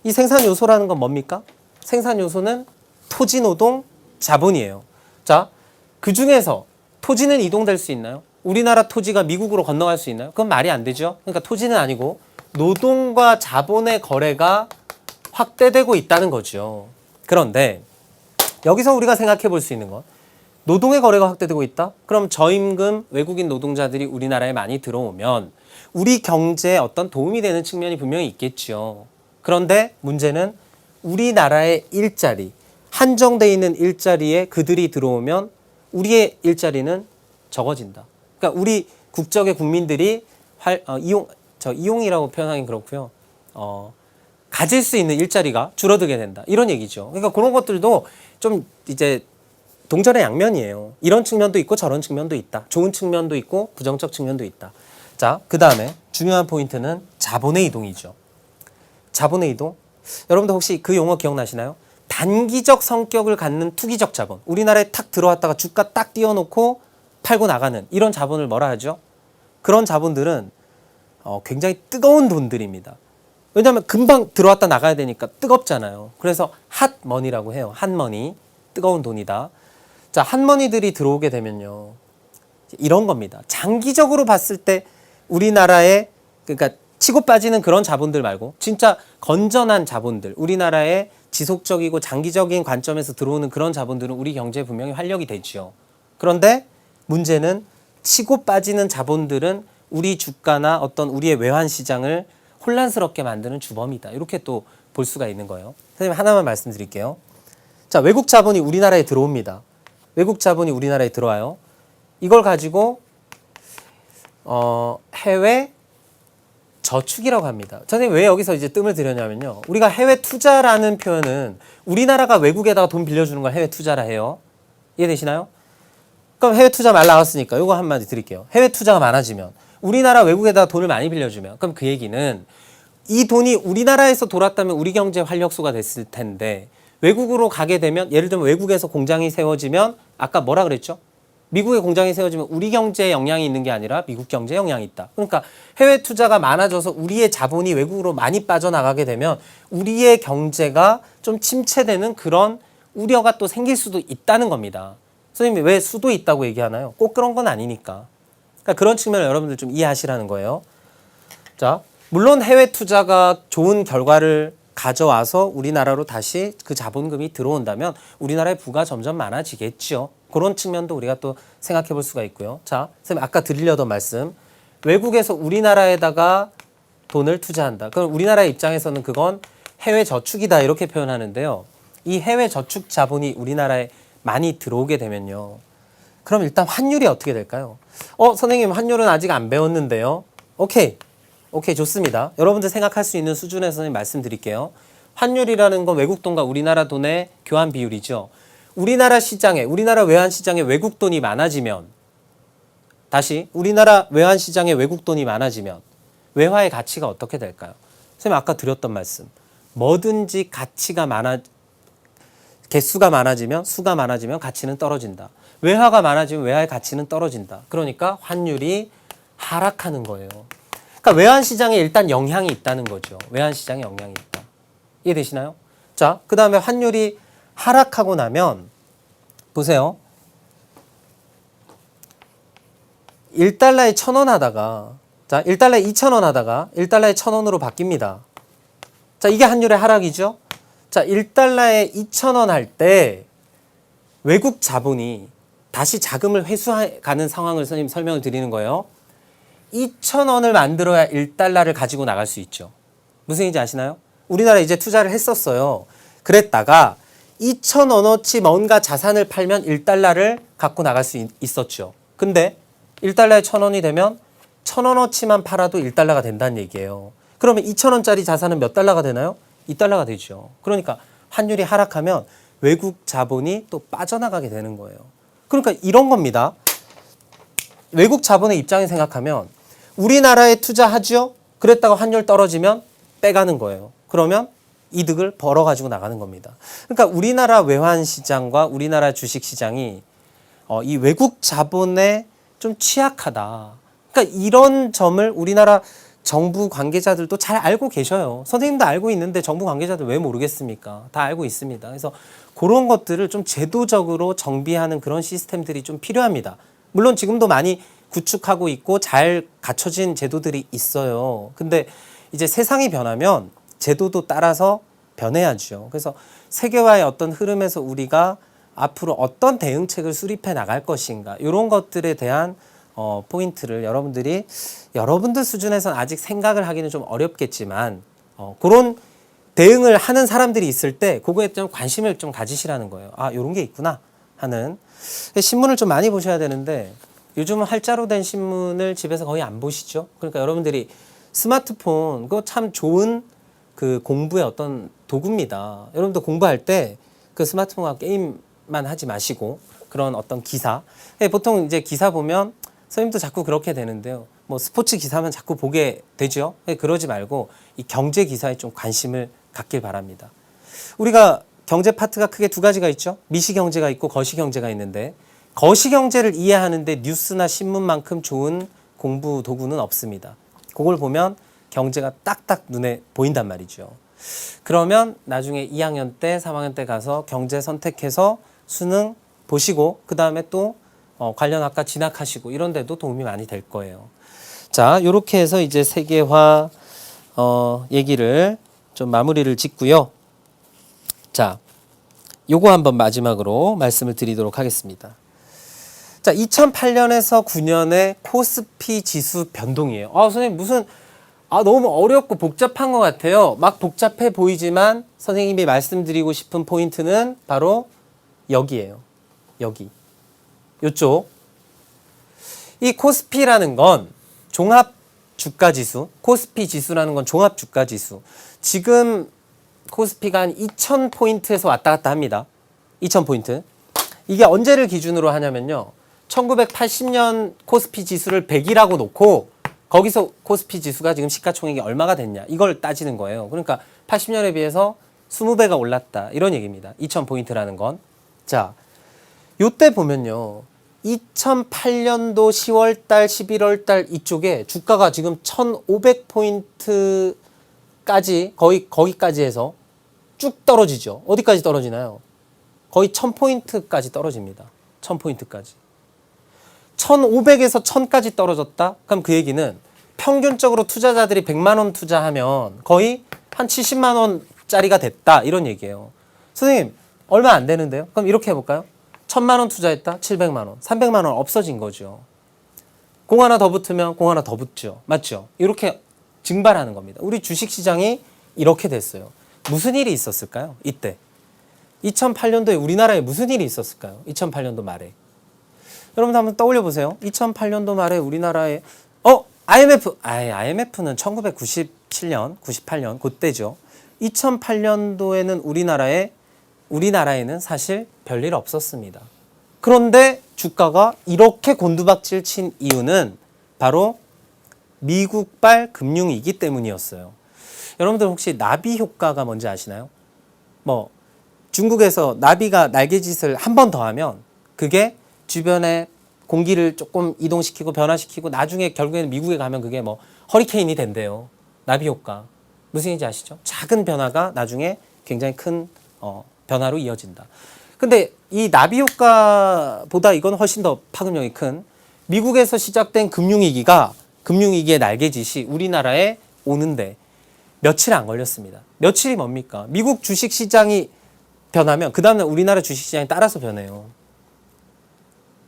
이 생산 요소라는 건 뭡니까? 생산 요소는 토지, 노동, 자본이에요. 자, 그 중에서 토지는 이동될 수 있나요? 우리나라 토지가 미국으로 건너갈 수 있나요? 그건 말이 안 되죠. 그러니까 토지는 아니고 노동과 자본의 거래가 확대되고 있다는 거죠. 그런데 여기서 우리가 생각해 볼 수 있는 건 노동의 거래가 확대되고 있다? 그럼 저임금 외국인 노동자들이 우리나라에 많이 들어오면 우리 경제에 어떤 도움이 되는 측면이 분명히 있겠죠. 그런데 문제는 우리나라의 일자리, 한정돼 있는 일자리에 그들이 들어오면 우리의 일자리는 적어진다. 그러니까 우리 국적의 국민들이 이용이라고 표현하긴 그렇고요. 가질 수 있는 일자리가 줄어들게 된다. 이런 얘기죠. 그러니까 그런 것들도 좀 이제 동전의 양면이에요. 이런 측면도 있고 저런 측면도 있다. 좋은 측면도 있고 부정적 측면도 있다. 자, 그 다음에 중요한 포인트는 자본의 이동이죠. 자본의 이동. 여러분들 혹시 그 용어 기억나시나요? 단기적 성격을 갖는 투기적 자본. 우리나라에 탁 들어왔다가 주가 딱 띄워놓고 팔고 나가는 이런 자본을 뭐라 하죠? 그런 자본들은 굉장히 뜨거운 돈들입니다. 왜냐하면 금방 들어왔다 나가야 되니까 뜨겁잖아요. 그래서 핫머니라고 해요. 핫머니. 뜨거운 돈이다. 자, 핫머니들이 들어오게 되면요. 이런 겁니다. 장기적으로 봤을 때 우리나라에 그러니까 치고 빠지는 그런 자본들 말고 진짜 건전한 자본들, 우리나라에 지속적이고 장기적인 관점에서 들어오는 그런 자본들은 우리 경제에 분명히 활력이 되죠. 그런데 문제는 치고 빠지는 자본들은 우리 주가나 어떤 우리의 외환 시장을 혼란스럽게 만드는 주범이다. 이렇게 또 볼 수가 있는 거예요. 선생님 하나만 말씀드릴게요. 자, 외국 자본이 우리나라에 들어옵니다. 외국 자본이 우리나라에 들어와요. 이걸 가지고 해외 저축이라고 합니다. 선생님 왜 여기서 이제 뜸을 들였냐면요. 우리가 해외 투자라는 표현은 우리나라가 외국에다가 돈 빌려주는 걸 해외 투자라 해요. 이해되시나요? 그럼 해외 투자 말 나왔으니까 이거 한마디 드릴게요. 해외 투자가 많아지면 우리나라 외국에다가 돈을 많이 빌려주면 그럼 그 얘기는 이 돈이 우리나라에서 돌았다면 우리 경제 활력소가 됐을 텐데 외국으로 가게 되면 예를 들면 외국에서 공장이 세워지면 아까 뭐라 그랬죠? 미국의 공장이 세워지면 우리 경제에 영향이 있는 게 아니라 미국 경제에 영향이 있다. 그러니까 해외 투자가 많아져서 우리의 자본이 외국으로 많이 빠져나가게 되면 우리의 경제가 좀 침체되는 그런 우려가 또 생길 수도 있다는 겁니다. 선생님이 왜 수도 있다고 얘기하나요? 꼭 그런 건 아니니까. 그러니까 그런 측면을 여러분들 좀 이해하시라는 거예요. 자, 물론 해외 투자가 좋은 결과를 가져와서 우리나라로 다시 그 자본금이 들어온다면 우리나라의 부가 점점 많아지겠죠. 그런 측면도 우리가 또 생각해 볼 수가 있고요. 자, 선생님 아까 드리려던 말씀. 외국에서 우리나라에다가 돈을 투자한다. 그럼 우리나라의 입장에서는 그건 해외 저축이다 이렇게 표현하는데요. 이 해외 저축 자본이 우리나라에 많이 들어오게 되면요. 그럼 일단 환율이 어떻게 될까요? 선생님 환율은 아직 안 배웠는데요. 오케이 좋습니다. 여러분들 생각할 수 있는 수준에서 선생님 말씀드릴게요. 환율이라는 건 외국 돈과 우리나라 돈의 교환 비율이죠. 우리나라 시장에 우리나라 외환 시장에 외국 돈이 많아지면 다시 우리나라 외환 시장에 외국 돈이 많아지면 외화의 가치가 어떻게 될까요? 선생님 아까 드렸던 말씀. 뭐든지 개수가 많아지면 수가 많아지면 가치는 떨어진다. 외화가 많아지면 외화의 가치는 떨어진다. 그러니까 환율이 하락하는 거예요. 그러니까 외환 시장에 일단 영향이 있다는 거죠. 외환 시장에 영향이 있다. 이해되시나요? 자, 그 다음에 환율이 하락하고 나면 보세요. 1달러에 1,000원 하다가 자, 1달러에 2,000원 하다가 1달러에 1,000원으로 바뀝니다. 자, 이게 환율의 하락이죠. 자, 1달러에 2,000원 할 때 외국 자본이 다시 자금을 회수하는 상황을 선생님 설명을 드리는 거예요. 2,000원을 만들어야 1달러를 가지고 나갈 수 있죠. 무슨 얘기인지 아시나요? 우리나라 이제 투자를 했었어요. 그랬다가 2,000원어치 뭔가 자산을 팔면 1달러를 갖고 나갈 수 있었죠. 근데 1달러에 1,000원이 되면 1,000원어치만 팔아도 1달러가 된다는 얘기예요. 그러면 2,000원짜리 자산은 몇 달러가 되나요? 2달러가 되죠. 그러니까 환율이 하락하면 외국 자본이 또 빠져나가게 되는 거예요. 그러니까 이런 겁니다. 외국 자본의 입장에 생각하면 우리나라에 투자하죠? 그랬다가 환율 떨어지면 빼가는 거예요. 그러면 이득을 벌어가지고 나가는 겁니다. 그러니까 우리나라 외환 시장과 우리나라 주식 시장이 이 외국 자본에 좀 취약하다. 그러니까 이런 점을 우리나라 정부 관계자들도 잘 알고 계셔요. 선생님도 알고 있는데 정부 관계자들 왜 모르겠습니까? 다 알고 있습니다. 그래서 그런 것들을 좀 제도적으로 정비하는 그런 시스템들이 좀 필요합니다. 물론 지금도 많이 구축하고 있고 잘 갖춰진 제도들이 있어요. 근데 이제 세상이 변하면 제도도 따라서 변해야죠. 그래서 세계화의 어떤 흐름에서 우리가 앞으로 어떤 대응책을 수립해 나갈 것인가 이런 것들에 대한 포인트를 여러분들 수준에서는 아직 생각을 하기는 좀 어렵겠지만 그런 대응을 하는 사람들이 있을 때 그거에 좀 관심을 좀 가지시라는 거예요. 아, 요런 게 있구나 하는. 신문을 좀 많이 보셔야 되는데 요즘은 활자로 된 신문을 집에서 거의 안 보시죠. 그러니까 여러분들이 스마트폰 그거 참 좋은 그 공부의 어떤 도구입니다. 여러분도 공부할 때 그 스마트폰과 게임만 하지 마시고 그런 어떤 기사. 보통 이제 기사 보면 선생님도 자꾸 그렇게 되는데요. 뭐 스포츠 기사만 자꾸 보게 되죠. 그러지 말고 이 경제 기사에 좀 관심을 갖길 바랍니다. 우리가 경제 파트가 크게 두 가지가 있죠. 미시 경제가 있고 거시 경제가 있는데 거시 경제를 이해하는데 뉴스나 신문만큼 좋은 공부 도구는 없습니다. 그걸 보면 경제가 딱딱 눈에 보인단 말이죠. 그러면 나중에 2학년 때, 3학년 때 가서 경제 선택해서 수능 보시고 그 다음에 또 관련 학과 진학하시고 이런 데도 도움이 많이 될 거예요. 자, 요렇게 해서 이제 세계화 얘기를 좀 마무리를 짓고요. 자, 요거 한번 마지막으로 말씀을 드리도록 하겠습니다. 자, 2008년에서 9년의 코스피 지수 변동이에요. 선생님 무슨 너무 어렵고 복잡한 것 같아요. 막 복잡해 보이지만 선생님이 말씀드리고 싶은 포인트는 바로 여기예요. 여기. 요쪽. 이 코스피라는 건 종합 주가 지수, 코스피 지수라는 건 종합 주가 지수. 지금 코스피가 한 2000포인트에서 왔다 갔다 합니다. 2000포인트. 이게 언제를 기준으로 하냐면요. 1980년 코스피 지수를 100이라고 놓고 거기서 코스피 지수가 지금 시가총액이 얼마가 됐냐 이걸 따지는 거예요. 그러니까 80년에 비해서 20배가 올랐다 이런 얘기입니다. 2000포인트라는 건. 자, 요때 보면요. 2008년도 10월달, 11월달 이쪽에 주가가 지금 1500포인트까지 거기까지 해서 쭉 떨어지죠. 어디까지 떨어지나요? 거의 1000포인트까지 떨어집니다. 1000포인트까지. 1500에서 1000까지 떨어졌다? 그럼 그 얘기는 평균적으로 투자자들이 100만 원 투자하면 거의 한 70만 원짜리가 됐다. 이런 얘기예요. 선생님, 얼마 안 되는데요? 그럼 이렇게 해볼까요? 1000만 원 투자했다? 700만 원. 300만 원 없어진 거죠. 공 하나 더 붙으면 공 하나 더 붙죠. 맞죠? 이렇게 증발하는 겁니다. 우리 주식시장이 이렇게 됐어요. 무슨 일이 있었을까요? 이때. 2008년도에 우리나라에 무슨 일이 있었을까요? 2008년도 말에. 여러분 한번 떠올려 보세요. 2008년도 말에 우리나라에 IMF는 1997년, 98년 그때죠. 2008년도에는 우리나라에는 사실 별일 없었습니다. 그런데 주가가 이렇게 곤두박질 친 이유는 바로 미국발 금융위기 때문이었어요. 여러분들 혹시 나비 효과가 뭔지 아시나요? 중국에서 나비가 날개짓을 한 번 더 하면 그게 주변에 공기를 조금 이동시키고 변화시키고 나중에 결국에는 미국에 가면 그게 허리케인이 된대요. 나비 효과. 무슨 얘기인지 아시죠? 작은 변화가 나중에 굉장히 큰 변화로 이어진다. 근데 이 나비 효과보다 이건 훨씬 더 파급력이 큰 미국에서 시작된 금융위기의 날개짓이 우리나라에 오는데 며칠 안 걸렸습니다. 며칠이 뭡니까? 미국 주식시장이 변하면 그 다음날 우리나라 주식시장이 따라서 변해요.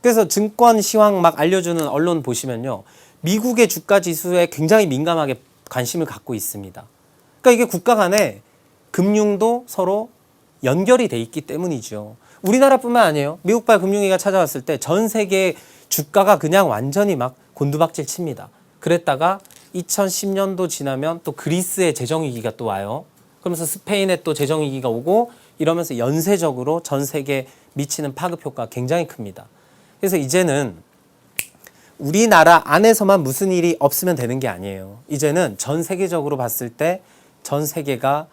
그래서 증권 시황 막 알려주는 언론 보시면요. 미국의 주가 지수에 굉장히 민감하게 관심을 갖고 있습니다. 그러니까 이게 국가 간에 금융도 서로 연결이 돼 있기 때문이죠. 우리나라뿐만 아니에요. 미국발 금융위기가 찾아왔을 때 전 세계 주가가 그냥 완전히 막 곤두박질 칩니다. 그랬다가 2010년도 지나면 또 그리스의 재정위기가 또 와요. 그러면서 스페인에 또 재정위기가 오고 이러면서 연쇄적으로 전 세계에 미치는 파급 효과가 굉장히 큽니다. 그래서 이제는 우리나라 안에서만 무슨 일이 없으면 되는 게 아니에요. 이제는 전 세계적으로 봤을 때 전 세계가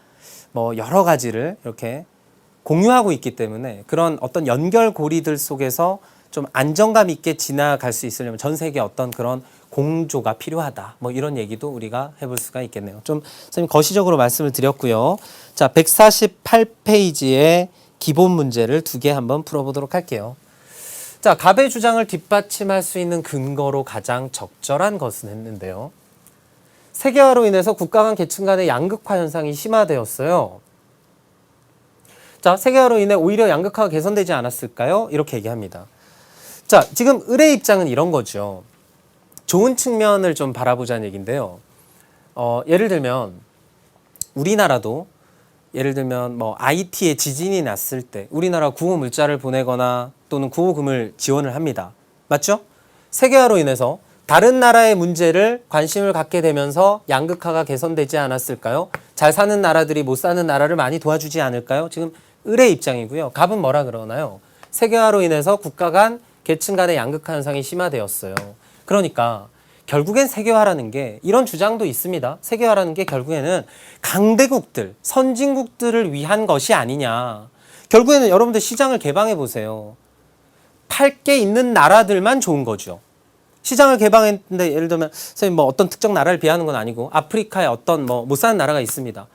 여러 가지를 이렇게 공유하고 있기 때문에 그런 어떤 연결고리들 속에서 좀 안정감 있게 지나갈 수 있으려면 전 세계 어떤 그런 공조가 필요하다. 이런 얘기도 우리가 해볼 수가 있겠네요. 좀 선생님 거시적으로 말씀을 드렸고요. 자, 148페이지의 기본 문제를 2개 한번 풀어보도록 할게요. 자, 갑의 주장을 뒷받침할 수 있는 근거로 가장 적절한 것은 했는데요. 세계화로 인해서 국가 간 계층 간의 양극화 현상이 심화되었어요. 자, 세계화로 인해 오히려 양극화가 개선되지 않았을까요? 이렇게 얘기합니다. 자, 지금 을의 입장은 이런 거죠. 좋은 측면을 좀 바라보자는 얘기인데요. 예를 들면 우리나라도 예를 들면 뭐 IT에 지진이 났을 때 우리나라 구호 물자를 보내거나 또는 구호금을 지원을 합니다. 맞죠? 세계화로 인해서 다른 나라의 문제를 관심을 갖게 되면서 양극화가 개선되지 않았을까요? 잘 사는 나라들이 못 사는 나라를 많이 도와주지 않을까요? 지금 을의 입장이고요. 갑은 뭐라 그러나요? 세계화로 인해서 국가 간, 계층 간의 양극화 현상이 심화되었어요. 그러니까 결국엔 세계화라는 게 이런 주장도 있습니다. 세계화라는 게 결국에는 강대국들, 선진국들을 위한 것이 아니냐. 결국에는 여러분들 시장을 개방해 보세요. 팔 게 있는 나라들만 좋은 거죠. 시장을 개방했는데 예를 들면 선생님 뭐 어떤 특정 나라를 비하하는 건 아니고 아프리카에 어떤 뭐 못 사는 나라가 있습니다.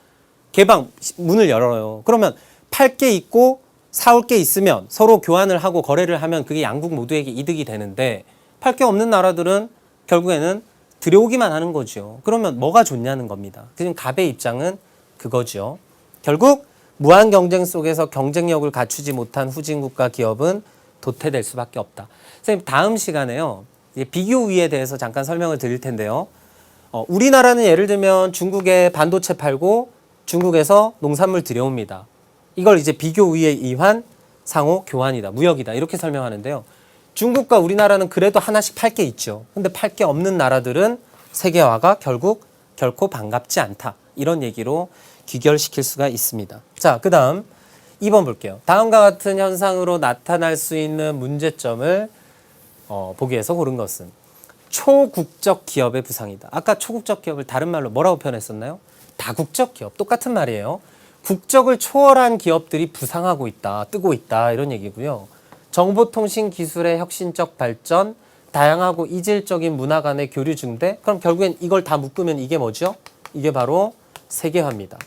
개방 문을 열어요. 그러면 팔 게 있고 사올 게 있으면 서로 교환을 하고 거래를 하면 그게 양국 모두에게 이득이 되는데 팔 게 없는 나라들은 결국에는 들여오기만 하는 거죠. 그러면 뭐가 좋냐는 겁니다. 지금 갑의 입장은 그거죠. 결국 무한 경쟁 속에서 경쟁력을 갖추지 못한 후진국가 기업은 도태될 수밖에 없다. 선생님 다음 시간에요. 비교 우위에 대해서 잠깐 설명을 드릴 텐데요. 우리나라는 예를 들면 중국에 반도체 팔고 중국에서 농산물 들여옵니다. 이걸 이제 비교 우위에 의한 상호 교환이다, 무역이다 이렇게 설명하는데요. 중국과 우리나라는 그래도 하나씩 팔 게 있죠. 근데 팔 게 없는 나라들은 세계화가 결국 결코 반갑지 않다. 이런 얘기로 귀결시킬 수가 있습니다. 자, 그 다음 2번 볼게요. 다음과 같은 현상으로 나타날 수 있는 문제점을 보기에서 고른 것은 초국적 기업의 부상이다. 아까 초국적 기업을 다른 말로 뭐라고 표현했었나요? 다국적 기업. 똑같은 말이에요. 국적을 초월한 기업들이 부상하고 있다, 뜨고 있다 이런 얘기고요. 정보통신 기술의 혁신적 발전, 다양하고 이질적인 문화 간의 교류 증대. 그럼 결국엔 이걸 다 묶으면 이게 뭐죠? 이게 바로 세계화입니다.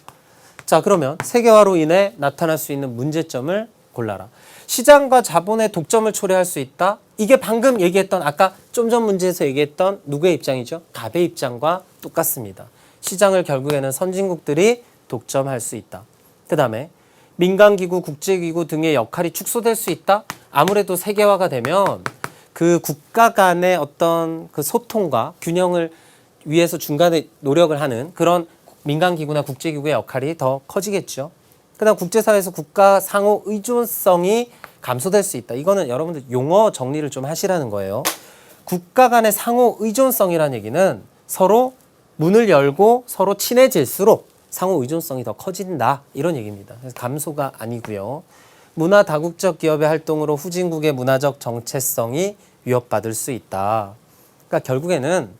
자, 그러면 세계화로 인해 나타날 수 있는 문제점을 골라라. 시장과 자본의 독점을 초래할 수 있다. 이게 방금 얘기했던 아까 좀 전 문제에서 얘기했던 누구의 입장이죠? 갑의 입장과 똑같습니다. 시장을 결국에는 선진국들이 독점할 수 있다. 그 다음에 민간기구, 국제기구 등의 역할이 축소될 수 있다. 아무래도 세계화가 되면 그 국가 간의 어떤 그 소통과 균형을 위해서 중간에 노력을 하는 그런 민간기구나 국제기구의 역할이 더 커지겠죠. 그 다음 국제사회에서 국가 상호 의존성이 감소될 수 있다. 이거는 여러분들 용어 정리를 좀 하시라는 거예요. 국가 간의 상호 의존성이라는 얘기는 서로 문을 열고 서로 친해질수록 상호 의존성이 더 커진다. 이런 얘기입니다. 그래서 감소가 아니고요. 문화 다국적 기업의 활동으로 후진국의 문화적 정체성이 위협받을 수 있다. 그러니까 결국에는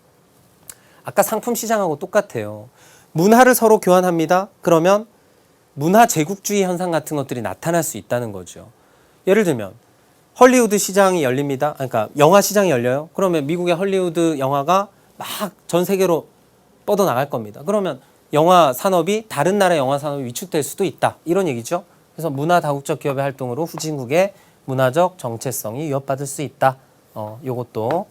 아까 상품 시장하고 똑같아요. 문화를 서로 교환합니다. 그러면 문화 제국주의 현상 같은 것들이 나타날 수 있다는 거죠. 예를 들면 헐리우드 시장이 열립니다. 그러니까 영화 시장이 열려요. 그러면 미국의 헐리우드 영화가 막 전 세계로 뻗어나갈 겁니다. 그러면 영화 산업이 다른 나라의 영화 산업이 위축될 수도 있다. 이런 얘기죠. 그래서 문화 다국적 기업의 활동으로 후진국의 문화적 정체성이 위협받을 수 있다. 요것도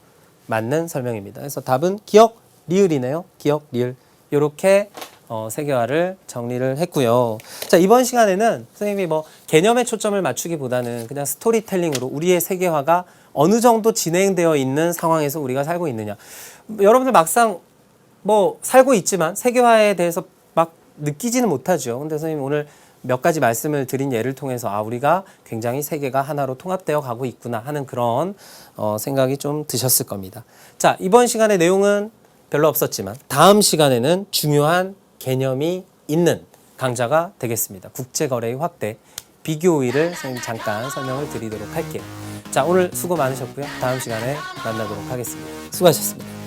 맞는 설명입니다. 그래서 답은 기억, 리을이네요. 기억, 리을. 요렇게 세계화를 정리를 했고요. 자, 이번 시간에는 선생님이 뭐 개념에 초점을 맞추기보다는 그냥 스토리텔링으로 우리의 세계화가 어느 정도 진행되어 있는 상황에서 우리가 살고 있느냐. 여러분들 막상 뭐 살고 있지만 세계화에 대해서 막 느끼지는 못하죠. 근데 선생님 오늘 몇 가지 말씀을 드린 예를 통해서 우리가 굉장히 세계가 하나로 통합되어 가고 있구나 하는 그런 생각이 좀 드셨을 겁니다. 자, 이번 시간의 내용은 별로 없었지만 다음 시간에는 중요한 개념이 있는 강좌가 되겠습니다. 국제거래의 확대, 비교 우위를 선생님 잠깐 설명을 드리도록 할게요. 자, 오늘 수고 많으셨고요. 다음 시간에 만나도록 하겠습니다. 수고하셨습니다.